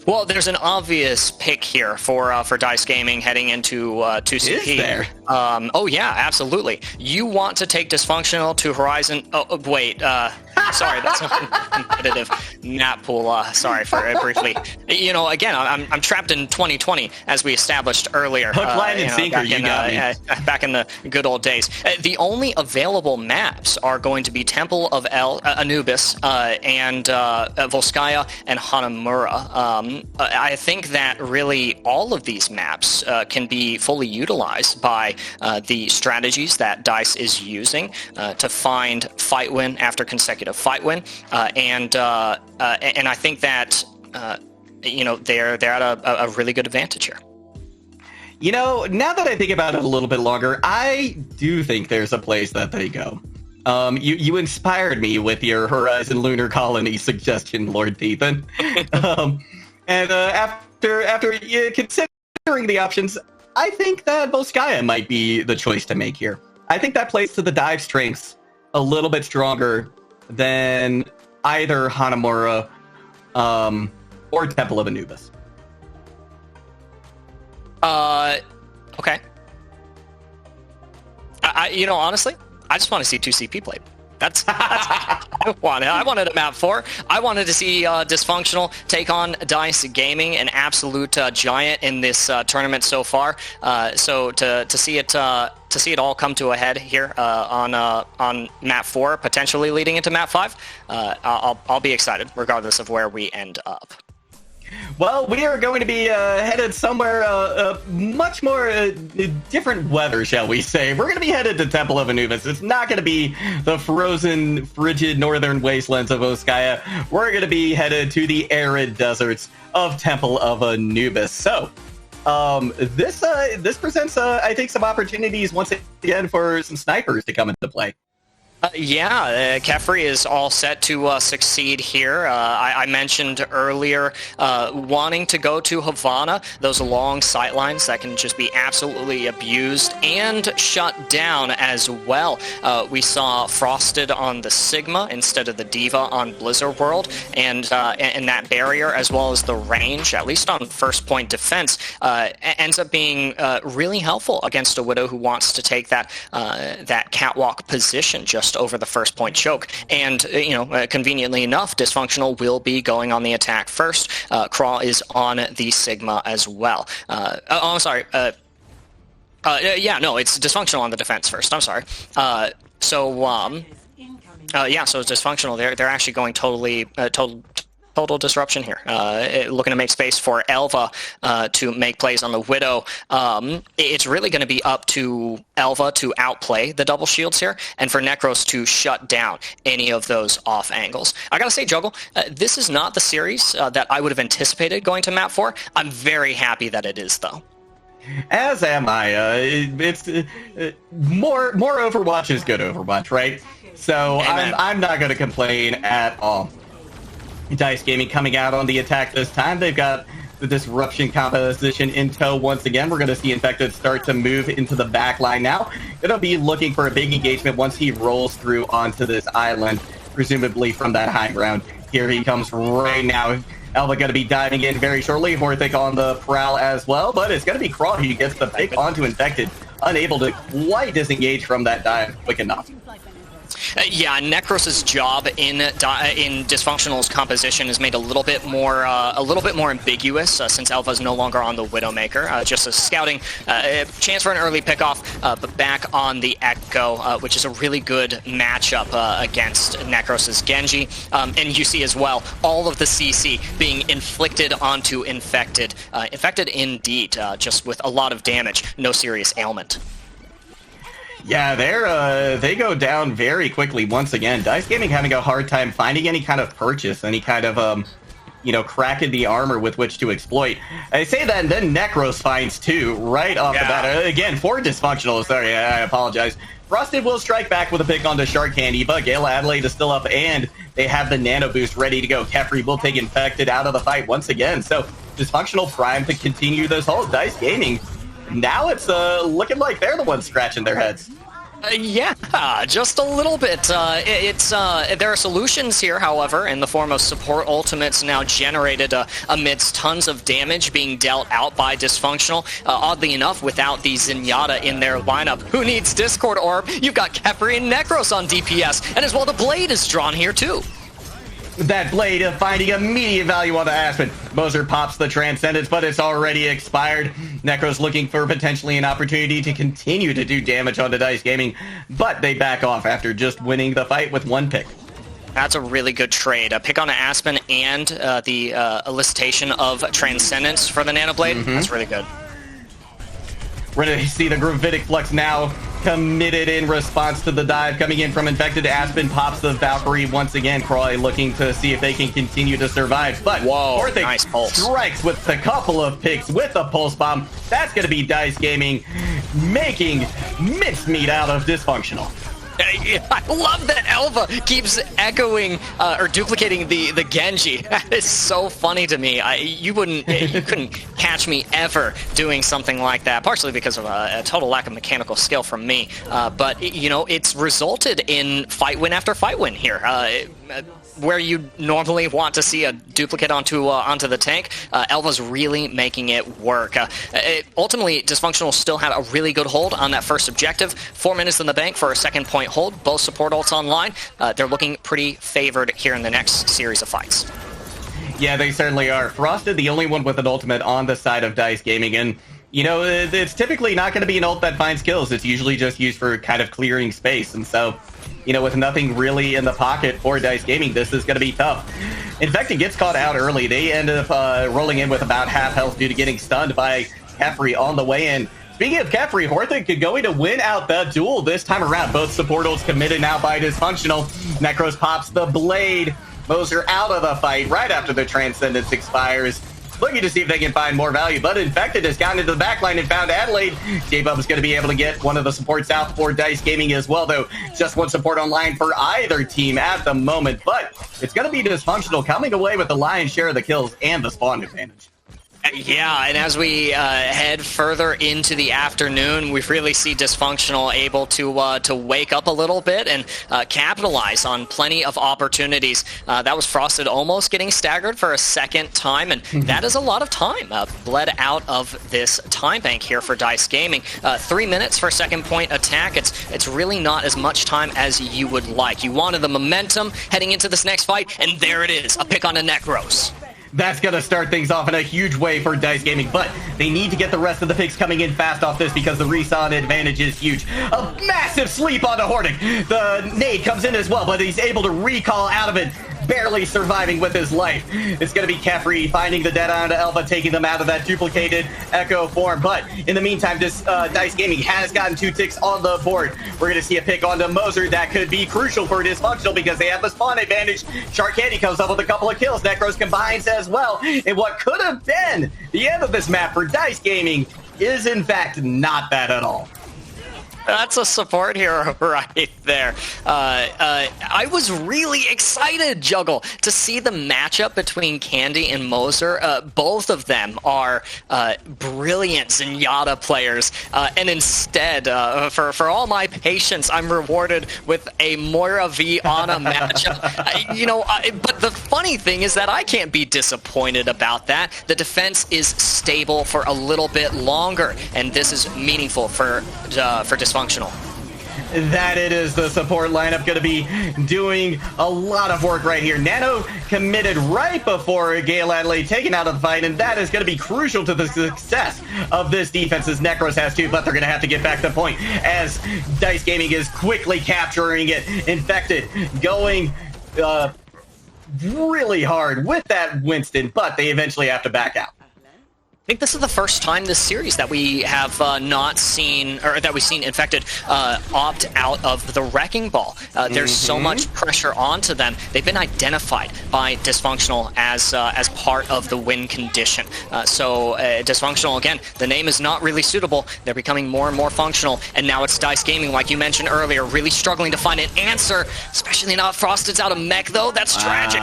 Well, there's an obvious pick here for Dice Gaming heading into 2CP. Is there? Oh yeah, absolutely. You want to take Dysfunctional to Horizon? Oh wait, sorry, that's a competitive map pool. Sorry for briefly. You know, again, I'm trapped in 2020 as we established earlier. Hook, line, and sinker. You got me. Back in the good old days. The only available maps are going to be Temple of Anubis and Volskaya and Hanamura. I think that really all of these maps can be fully utilized by the strategies that DICE is using to find fight win after consecutive fight win, and I think that they're at a really good advantage here. You know, now that I think about it a little bit longer, I do think there's a place that they go. You inspired me with your Horizon Lunar Colony suggestion, LordThethan. And after considering the options, I think that Volskaya might be the choice to make here. I think that plays to the dive strengths a little bit stronger than either Hanamura or Temple of Anubis. Okay. Honestly, I just want to see 2 CP played. That's I wanted. I wanted a map 4. I wanted to see Dysfunctional take on DICE Gaming, an absolute giant in this tournament so far. So to see it all come to a head here on map 4, potentially leading into map 5, I'll be excited regardless of where we end up. Well, we are going to be headed somewhere much more different weather, shall we say. We're going to be headed to Temple of Anubis. It's not going to be the frozen, frigid northern wastelands of Volskaya. We're going to be headed to the arid deserts of Temple of Anubis. So, this presents, I think, some opportunities once again for some snipers to come into play. Kefri is all set to succeed here. I mentioned earlier wanting to go to Havana, those long sightlines that can just be absolutely abused and shut down as well. We saw Frosted on the Sigma instead of the Diva on Blizzard World, and that barrier as well as the range, at least on first point defense, ends up being really helpful against a Widow who wants to take that catwalk position just over the first point choke. And conveniently enough, Dysfunctional will be going on the attack first. Craw is on the Sigma as well. I'm sorry. It's Dysfunctional on the defense first. I'm sorry. So it's Dysfunctional. They're actually going total disruption here. Looking to make space for Elva to make plays on the Widow. It's really going to be up to Elva to outplay the double shields here, and for Necros to shut down any of those off angles. I gotta say, Juggle, this is not the series that I would have anticipated going to map 4. I'm very happy that it is, though. As am I. It's more Overwatch is good Overwatch, right? So I'm not going to complain at all. DICE Gaming coming out on the attack this time. They've got the Disruption composition in tow once again. We're going to see Infected start to move into the back line now. It'll be looking for a big engagement once he rolls through onto this island, presumably from that high ground. Here he comes right now. Elva going to be diving in very shortly. Morthic on the prowl as well, but it's going to be Craw who gets the pick onto Infected, unable to quite disengage from that dive quick enough. Necros' job in Dysfunctional's composition is made a little bit more ambiguous since Elva's no longer on the Widowmaker. Just a scouting chance for an early pickoff, but back on the Echo, which is a really good matchup against Necros' Genji. And you see as well all of the CC being inflicted onto Infected. Infected indeed, just with a lot of damage, no serious ailment. Yeah, they go down very quickly once again. DICE Gaming having a hard time finding any kind of purchase, any kind of, crack in the armor with which to exploit. I say that, and then Necros finds 2 right off the bat. Again, for Dysfunctional, sorry, I apologize. Frosted will strike back with a pick onto Shark Candy, but Gale Adelaide is still up, and they have the Nano Boost ready to go. Kefri will take Infected out of the fight once again. So Dysfunctional primed to continue this whole DICE Gaming. Now it's looking like they're the ones scratching their heads. Yeah, just a little bit. There are solutions here, however, in the form of support ultimates now generated amidst tons of damage being dealt out by Dysfunctional. Oddly enough, without the Zenyatta in their lineup, who needs Discord Orb? You've got Kefri and Necros on DPS, and as well the Blade is drawn here too. That Blade finding immediate value on the Aspen. Moser pops the Transcendence, but it's already expired. Necro's looking for potentially an opportunity to continue to do damage onto Dice Gaming, but they back off after just winning the fight with one pick. That's a really good trade. A pick on an Aspen and the elicitation of Transcendence for the Nanoblade. That's really good. We're going to see the Gravitic Flux now committed in response to the dive coming in from Infected. Aspen pops the Valkyrie once again. Crawley looking to see if they can continue to survive. But Orthic nice pulse. Strikes with a couple of picks with a Pulse Bomb. That's going to be Dice Gaming making mincemeat out of Dysfunctional. I love that Elva keeps echoing or duplicating the Genji. That is so funny to me. You couldn't catch me ever doing something like that. Partially because of a total lack of mechanical skill from me, but you know it's resulted in fight win after fight win here. Where you normally want to see a duplicate onto the tank, Elva's really making it work. Ultimately, Dysfunctional still had a really good hold on that first objective. 4 minutes in the bank for a second point hold. Both support ults online. They're looking pretty favored here in the next series of fights. Yeah, they certainly are. Frosted, the only one with an ultimate on the side of Dice Gaming, and you know, it's typically not going to be an ult that finds kills. It's usually just used for kind of clearing space, and so, you know, with nothing really in the pocket for Dice Gaming, this is going to be tough. Infected gets caught out early. They end up rolling in with about half health due to getting stunned by Kefri on the way in. Speaking of Kefri, Orthic going to win out the duel this time around. Both support ults committed now by Dysfunctional. Necros pops the Blade. Moser out of the fight right after the Transcendence expires. Looking to see if they can find more value, but Infected has gotten into the backline and found Adelaide. J-Bub is going to be able to get one of the supports out for Dice Gaming as well, though. Just one support online for either team at the moment, but it's going to be Dysfunctional coming away with the lion's share of the kills and the spawn advantage. Yeah, and as we head further into the afternoon, we really see Dysfunctional able to wake up a little bit and capitalize on plenty of opportunities. That was Frosted almost getting staggered for a second time, and that is a lot of time bled out of this time bank here for Dice Gaming. 3 minutes for second point attack. It's really not as much time as you would like. You wanted the momentum heading into this next fight, and there it is, a pick on a Necros. That's going to start things off in a huge way for Dice Gaming, but they need to get the rest of the picks coming in fast off this because the respawn advantage is huge. A massive sleep onto Hordic. The nade comes in as well, but he's able to recall out of it, barely surviving with his life. It's going to be Kefri finding the dead onto Elva, taking them out of that duplicated Echo form, but in the meantime, this Dice Gaming has gotten 2 ticks on the board. We're going to see a pick onto Moser that could be crucial for Dysfunctional because they have the spawn advantage. Shark Candy comes up with a couple of kills. Necros combines as well, and what could have been the end of this map for Dice Gaming is in fact not that at all. That's a support hero right there. I was really excited, Juggle, to see the matchup between Candy and Moser. Both of them are brilliant Zenyatta players, and instead, for all my patience, I'm rewarded with a Moira v Ana matchup. But the funny thing is that I can't be disappointed about that. The defense is stable for a little bit longer, and this is meaningful for Dysfunctional. That it is. The support lineup going to be doing a lot of work right here. Nano committed right before Gale Adelaide taken out of the fight, and that is going to be crucial to the success of this defense as Necros has to, but they're going to have to get back to point as Dice Gaming is quickly capturing it. Infected going really hard with that Winston, but they eventually have to back out. I think this is the first time this series that we have not seen, or that we've seen Infected opt out of the Wrecking Ball. There's so much pressure onto them. They've been identified by Dysfunctional as part of the win condition. So Dysfunctional, again, the name is not really suitable. They're becoming more and more functional, and now it's Dice Gaming, like you mentioned earlier, really struggling to find an answer, especially now Frosted's out of mech, though. That's tragic.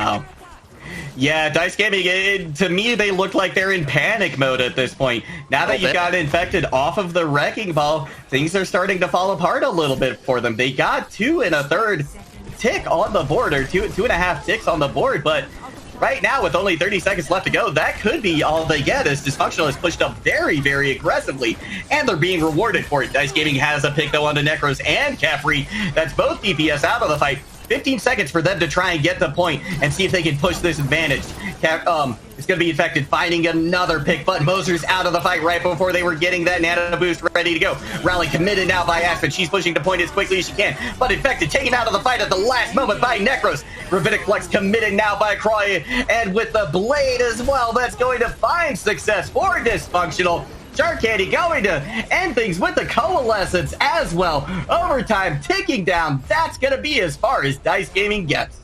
Yeah, Dice Gaming, to me, they look like they're in panic mode at this point. Now that you've got Infected off of the Wrecking Ball, things are starting to fall apart a little bit for them. They got 2 1/3 tick on the board, or 2.5 ticks on the board, but right now, with only 30 seconds left to go, that could be all they get, as Dysfunctional is pushed up very, very aggressively, and they're being rewarded for it. Dice Gaming has a pick, though, on the Necros and Caffrey. That's both DPS out of the fight. 15 seconds for them to try and get the point and see if they can push this advantage. It's going to be Infected, finding another pick, but Moser's out of the fight right before they were getting that nano boost ready to go. Rally committed now by Aspen. She's pushing the point as quickly as she can, but Infected taken out of the fight at the last moment by Necros. Ravitic Flex committed now by Croy, and with the blade as well, that's going to find success for Dysfunctional. Shark Candy going to end things with the Coalescence as well. Overtime ticking down. That's going to be as far as Dice Gaming gets.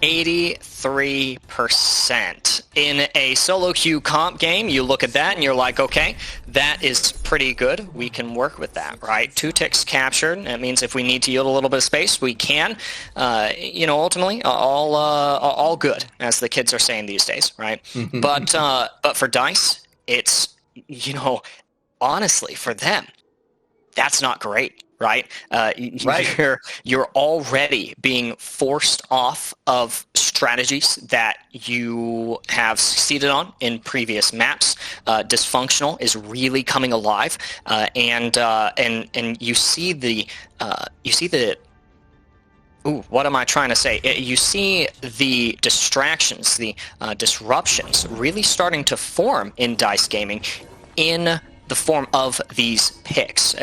83%. In a solo queue comp game, you look at that and you're like, okay, that is pretty good. We can work with that, right? 2 ticks captured. That means if we need to yield a little bit of space, we can. Ultimately, all good, as the kids are saying these days, right? But for Dice, it's, honestly, for them, that's not great, right? Right. You're already being forced off of strategies that you have succeeded on in previous maps. Dysfunctional is really coming alive, and you see the Ooh, what am I trying to say? You see the distractions, the disruptions really starting to form in Dice Gaming in the form of these picks.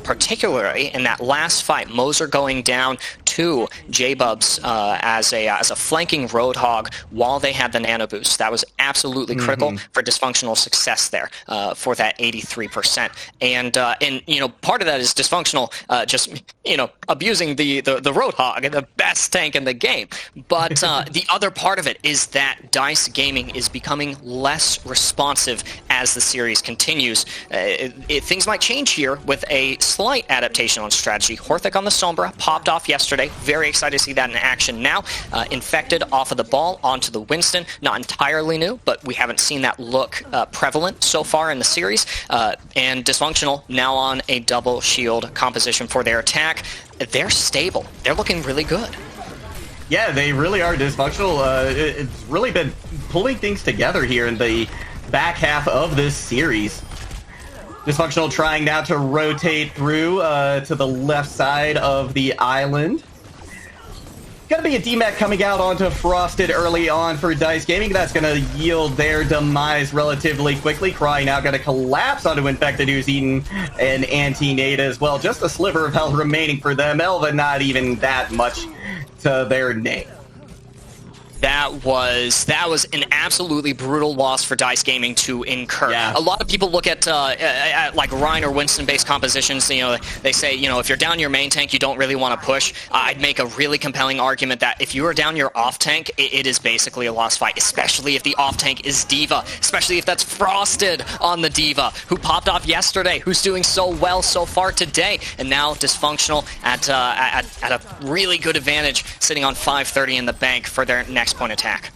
Particularly in that last fight, Moser going down to J-Bubs as a flanking Roadhog while they had the nano boost. That was absolutely critical for Dysfunctional success there for that 83%. And part of that is Dysfunctional just abusing the Roadhog, the best tank in the game. But the other part of it is that Dice Gaming is becoming less responsive as the series continues. Things might change here with a slight adaptation on strategy. Horthic on the Sombra popped off yesterday. Very excited to see that in action now. Infected off of the ball onto the Winston. Not entirely new, but we haven't seen that look prevalent so far in the series. And Dysfunctional now on a double shield composition for their attack. They're stable. They're looking really good. Yeah, they really are. Dysfunctional. It's really been pulling things together here in the back half of this series. Dysfunctional trying now to rotate through to the left side of the island. Gonna be a DMAC coming out onto Frosted early on for Dice Gaming. That's gonna yield their demise relatively quickly. Cry now gonna collapse onto Infected, who's eaten an anti-nade as well. Just a sliver of health remaining for them. Elva not even that much to their name. That was an absolutely brutal loss for Dice Gaming to incur. Yeah. A lot of people look at like Rhine or Winston-based compositions. They say if you're down your main tank, you don't really want to push. I'd make a really compelling argument that if you are down your off tank, it is basically a lost fight. Especially if the off tank is D.Va. Especially if that's Frosted on the D.Va, who popped off yesterday, who's doing so well so far today, and now Dysfunctional at a really good advantage, sitting on 530 in the bank for their next point attack.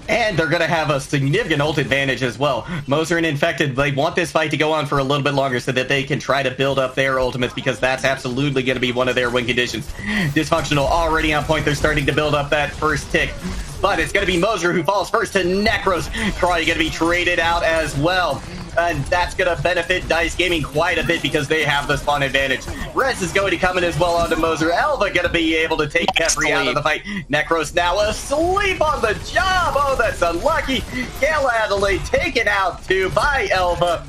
And they're going to have a significant ult advantage as well. Moser and Infected, they want this fight to go on for a little bit longer so that they can try to build up their ultimates, because that's absolutely going to be one of their win conditions. Dysfunctional already on point. They're starting to build up that first tick. But it's going to be Moser who falls first to Necros. Probably going to be traded out as well. And that's going to benefit Dice Gaming quite a bit because they have the spawn advantage. Rez is going to come in as well onto Moser. Elva going to be able to take Kefri out of the fight. Necros now asleep on the job. Oh, that's unlucky. Gale Adelaide taken out too by Elva.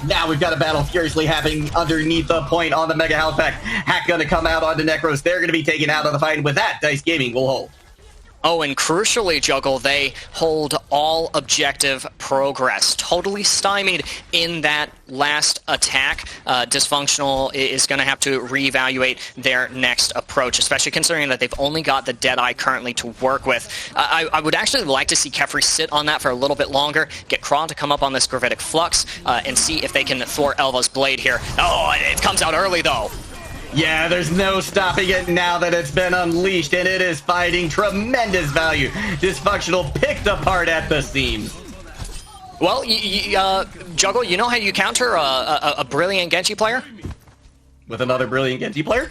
Now we've got a battle furiously happening underneath the point on the Mega Health Pack. Hack going to come out onto Necros. They're going to be taken out of the fight. And with that, Dice Gaming will hold. Oh, and crucially, Juggle, they hold all objective progress. Totally stymied in that last attack. Dysfunctional is going to have to reevaluate their next approach, especially considering that they've only got the Deadeye currently to work with. I would actually like to see Kefri sit on that for a little bit longer, get Kron to come up on this Gravitic Flux, and see if they can thwart Elva's Blade here. Oh, it comes out early, though. Yeah, there's no stopping it now that it's been unleashed, and it is fighting tremendous value. Dysfunctional picked apart at the seams. Well, Juggle, you know how you counter a brilliant Genji player? With another brilliant Genji player?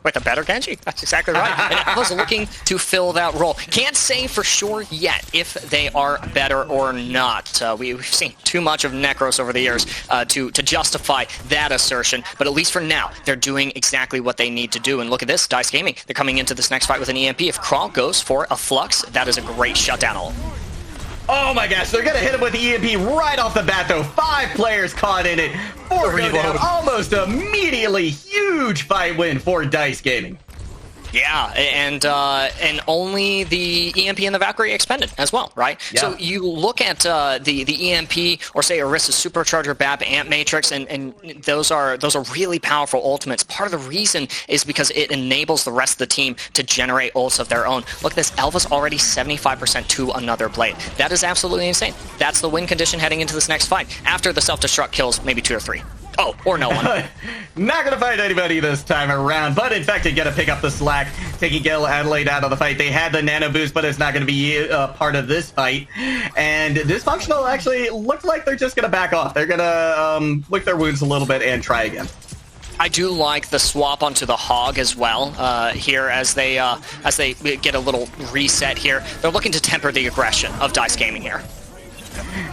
With a better Genji. That's exactly right. And I was looking to fill that role. Can't say for sure yet if they are better or not. We've seen too much of Necros over the years to justify that assertion. But at least for now, they're doing exactly what they need to do. And look at this, Dice Gaming. They're coming into this next fight with an EMP. If Crawl goes for a Flux, that is a great shutdown ult. Oh my gosh, they're going to hit him with the EMP right off the bat, though. 5 players caught in it. 4 go down almost immediately. Huge fight win for Dice Gaming. Yeah, and only the EMP and the Valkyrie expended as well, right? Yeah. So you look at the EMP or say Orisa's Supercharger, BAP, Amp Matrix, and those are really powerful ultimates. Part of the reason is because it enables the rest of the team to generate ults of their own. Look at this, Elva's already 75% to another blade. That is absolutely insane. That's the win condition heading into this next fight. After the self-destruct kills maybe 2 or 3. Oh, or no one. Not going to fight anybody this time around, but in fact, they get to pick up the slack, taking Gale Adelaide out of the fight. They had the nano boost, but it's not going to be part of this fight. And Dysfunctional actually looked like they're just going to back off. They're going to lick their wounds a little bit and try again. I do like the swap onto the Hog as well here as they get a little reset here. They're looking to temper the aggression of Dice Gaming here.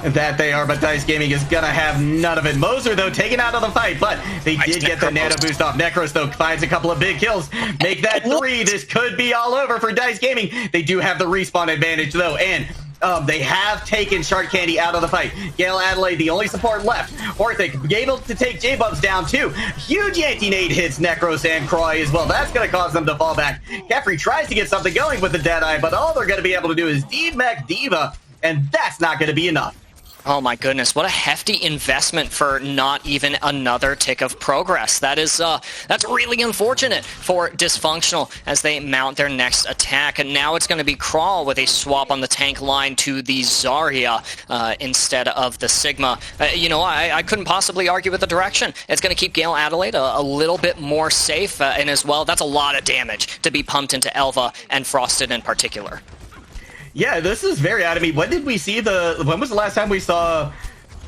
That they are, but Dice Gaming is gonna have none of it. Moser, though, taken out of the fight, but they did get the nano boost off. Necros, though, finds a couple of big kills. Make that 3. This could be all over for Dice Gaming. They do have the respawn advantage, though, and they have taken Shark Candy out of the fight. Gale Adelaide, the only support left. Orthic, able to take J-Bubs down, too. Huge anti-nade hits Necros and Croy as well. That's going to cause them to fall back. Kefri tries to get something going with the Deadeye, but all they're going to be able to do is D-Mech Diva, and that's not going to be enough. Oh my goodness, what a hefty investment for not even another tick of progress. That's really unfortunate for Dysfunctional as they mount their next attack. And now it's going to be Crawl with a swap on the tank line to the Zarya instead of the Sigma. I couldn't possibly argue with the direction. It's going to keep Gale Adelaide a little bit more safe. And as well, that's a lot of damage to be pumped into Elva and Frosted in particular. Yeah, this is very odd. I mean, when was the last time we saw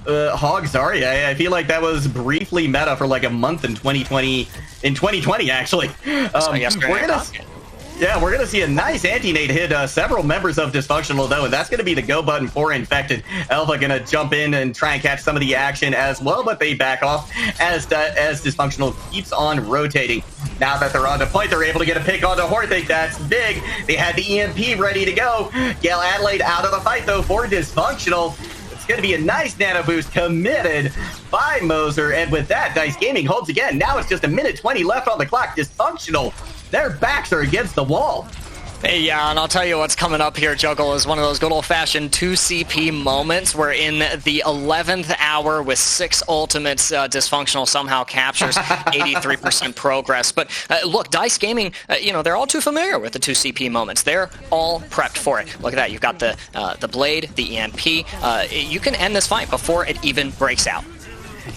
Hog Zarya? I feel like that was briefly meta for like a month in 2020, actually. We're gonna see a nice anti-nade hit several members of Dysfunctional, though, and that's gonna be the go button for Infected. Elva gonna jump in and try and catch some of the action as well, but they back off as Dysfunctional keeps on rotating. Now that they're on the point, they're able to get a pick onto Horthic. That's big. They had the EMP ready to go. Gale Adelaide out of the fight, though, for Dysfunctional. It's going to be a nice nano boost committed by Moser. And with that, Dice Gaming holds again. Now it's just 1:20 left on the clock. Dysfunctional, their backs are against the wall. Hey, yeah, and I'll tell you what's coming up here, Juggle, is one of those good old-fashioned 2 CP moments where in the 11th hour with 6 ultimates, Dysfunctional somehow captures 83% progress. But look, Dice Gaming, they're all too familiar with the 2 CP moments. They're all prepped for it. Look at that. You've got the Blade, the EMP. You can end this fight before it even breaks out.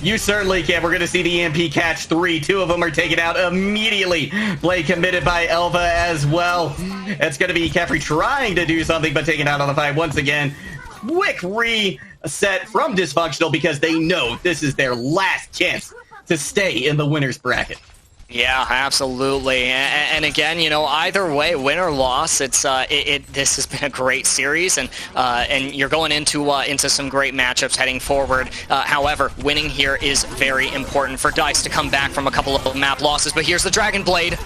You certainly can. We're going to see the EMP catch 3. 2 of them are taken out immediately. Blade committed by Elva as well. It's going to be Kefri trying to do something, but taken out on the fight once again. Quick reset from Dysfunctional because they know this is their last chance to stay in the winner's bracket. Yeah, absolutely. And again, either way, win or loss, this has been a great series, and you're going into some great matchups heading forward. However, winning here is very important for Dice to come back from a couple of map losses. But here's the Dragon Blade.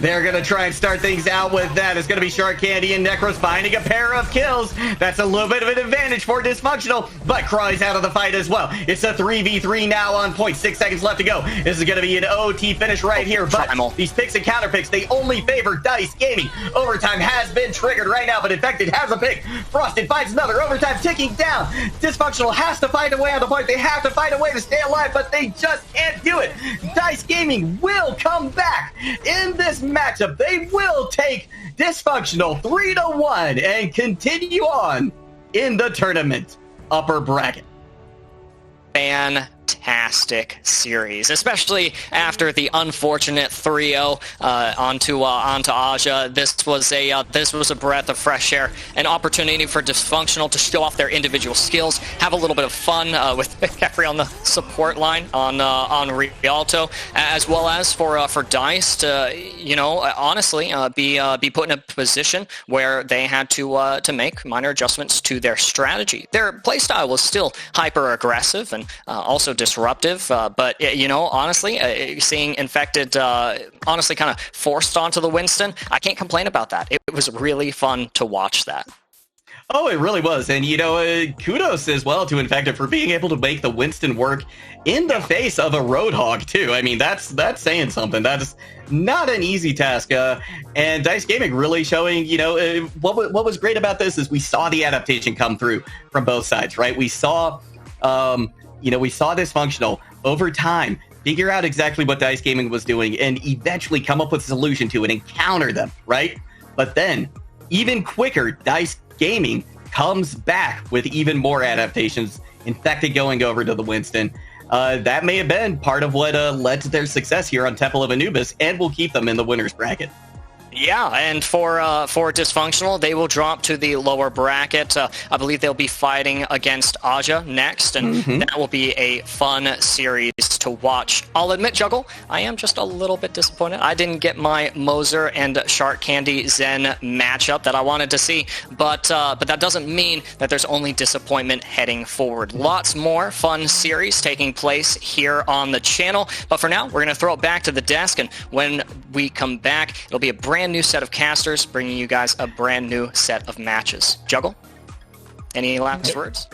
They're going to try and start things out with that. It's going to be Shark Candy and Necros finding a pair of kills. That's a little bit of an advantage for Dysfunctional, but Cry's out of the fight as well. It's a 3v3 now on point. 6 seconds left to go. This is going to be an OT finish right here, but these picks and counter picks, they only favor Dice Gaming. Overtime has been triggered right now, but Infected has a pick. Frosted finds another. Overtime ticking down. Dysfunctional has to find a way on the point. They have to find a way to stay alive, but they just can't do it. Dice Gaming will come back in this matchup. They will take Dysfunctional 3-1 and continue on in the tournament upper bracket. Fantastic. fantastic series, especially after the unfortunate 3-0 onto Aja. This was a breath of fresh air, an opportunity for Dysfunctional to show off their individual skills, have a little bit of fun with Kefri on the support line on Rialto, as well as for Dice to honestly be put in a position where they had to make minor adjustments to their strategy. Their playstyle was still hyper aggressive and also disruptive, but honestly, seeing Infected honestly kind of forced onto the Winston, I can't complain about that. It was really fun to watch that. Oh, it really was. And, kudos as well to Infected for being able to make the Winston work in the face of a Roadhog, too. I mean, that's saying something. That's not an easy task. And Dice Gaming really showing, what was great about this is we saw the adaptation come through from both sides, right? We saw, Dysfunctional over time figure out exactly what Dice Gaming was doing and eventually come up with a solution to it and counter them, right? But then, even quicker, Dice Gaming comes back with even more adaptations, Infected going over to the Winston. That may have been part of what led to their success here on Temple of Anubis, and will keep them in the winner's bracket. Yeah, and for Dysfunctional, they will drop to the lower bracket. I believe they'll be fighting against Aja next, and that will be a fun series to watch. I'll admit, Juggle, I am just a little bit disappointed. I didn't get my Moser and Shark Candy Zen matchup that I wanted to see, but that doesn't mean that there's only disappointment heading forward. Lots more fun series taking place here on the channel, but for now, we're going to throw it back to the desk, and when we come back, it'll be a brand new set of casters bringing you guys a brand new set of matches. Juggle, any last words?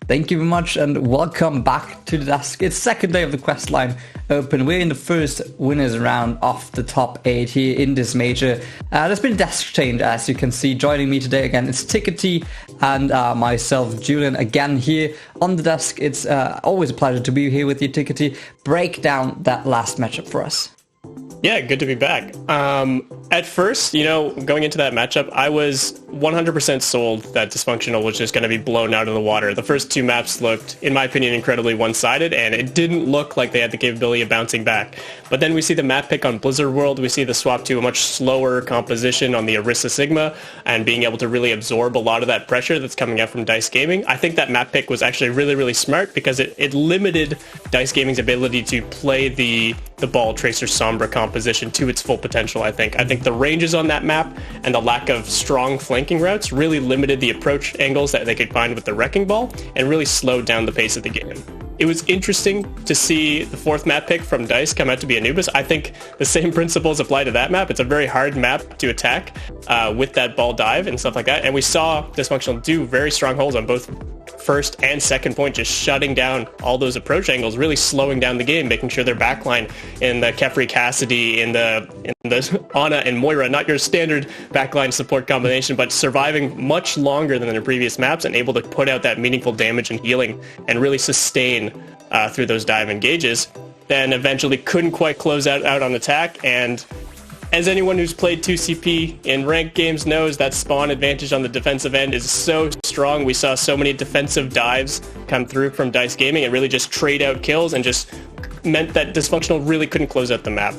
Thank you very much and welcome back to the desk. It's second day of the Questline Open. We're in the first winners round of the top 8 here in this major. There's been a desk change, as you can see. Joining me today again is Tickety and myself, Julian, again here on the desk. It's always a pleasure to be here with you, Tickety. Break down that last matchup for us. Yeah, good to be back. At first, going into that matchup, I was 100% sold that Dysfunctional was just going to be blown out of the water. The first 2 maps looked, in my opinion, incredibly one-sided, and it didn't look like they had the capability of bouncing back. But then we see the map pick on Blizzard World. We see the swap to a much slower composition on the Orisa Sigma, and being able to really absorb a lot of that pressure that's coming out from Dice Gaming. I think that map pick was actually really, really smart because it limited Dice Gaming's ability to play the Ball Tracer Sombra composition to its full potential, I think. I think the ranges on that map and the lack of strong flanking routes really limited the approach angles that they could find with the Wrecking Ball and really slowed down the pace of the game. It was interesting to see the 4th map pick from Dice come out to be Anubis. I think the same principles apply to that map. It's a very hard map to attack with that ball dive and stuff like that. And we saw Dysfunctional do very strong holds on both first and second point, just shutting down all those approach angles, really slowing down the game, making sure their backline in the Kefri Cassidy, in the Ana and Moira, not your standard backline support combination, but surviving much longer than their previous maps and able to put out that meaningful damage and healing and really sustain through those dive engages. Then eventually couldn't quite close out on attack, and as anyone who's played 2CP in ranked games knows, that spawn advantage on the defensive end is so strong. We saw so many defensive dives come through from Dice Gaming and really just trade out kills and just meant that Dysfunctional really couldn't close out the map.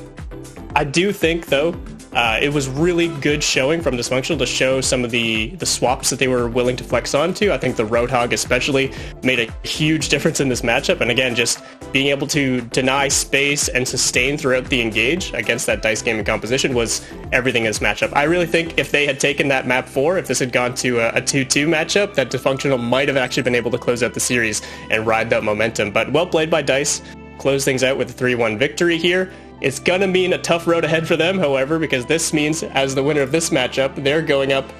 I do think, though, it was really good showing from Dysfunctional to show some of the swaps that they were willing to flex onto. I think the Roadhog especially made a huge difference in this matchup. And again, just being able to deny space and sustain throughout the engage against that Dice Gaming composition was everything in this matchup. I really think if they had taken that map 4, if this had gone to a 2-2 matchup, that Dysfunctional might have actually been able to close out the series and ride that momentum. But well played by Dice. Close things out with a 3-1 victory here. It's going to mean a tough road ahead for them, however, because this means, as the winner of this matchup, they're going up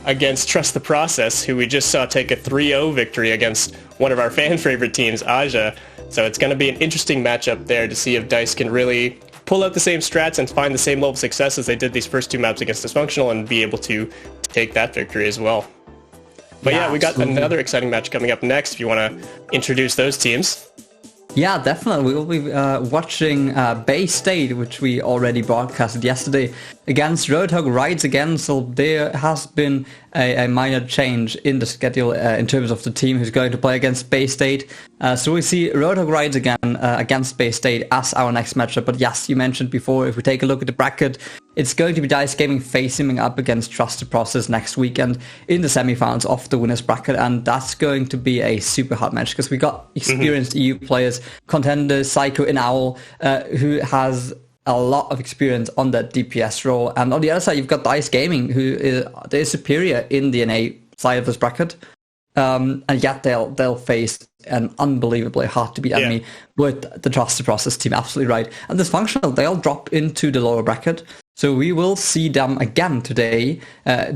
against Trust the Process, who we just saw take a 3-0 victory against one of our fan favorite teams, Aja. So it's going to be an interesting matchup there to see if Dice can really pull out the same strats and find the same level of success as they did these first 2 maps against Dysfunctional and be able to take that victory as well. But yeah, we got another exciting match coming up next if you want to introduce those teams. Yeah, definitely. We'll be watching Bay State, which we already broadcasted yesterday, against Roadhog Rides again. So there has been a minor change in the schedule in terms of the team who's going to play against Bay State. So we see Roadhog Rides again against Bay State as our next matchup. But yes, you mentioned before, if we take a look at the bracket, it's going to be Dice Gaming facing up against Trusted Process next weekend in the semifinals of the winners bracket, and that's going to be a super hard match because we got experienced EU players, contenders, Psycho and Owl, who has a lot of experience on that DPS role, and on the other side you've got Dice Gaming, who they're superior in the NA side of this bracket. And yet they'll face an unbelievably hard to beat enemy with the Trusted Process team. Absolutely right. And Dysfunctional, they'll drop into the lower bracket. So we will see them again today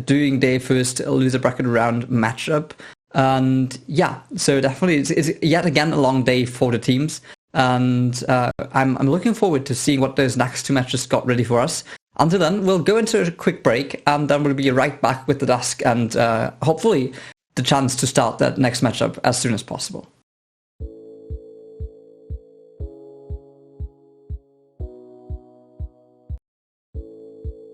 doing their first loser bracket round matchup. And yeah, so definitely it's yet again a long day for the teams. And I'm looking forward to seeing what those next two matches got ready for us. Until then, we'll go into a quick break, and then we'll be right back with the Dusk and hopefully the chance to start that next matchup as soon as possible.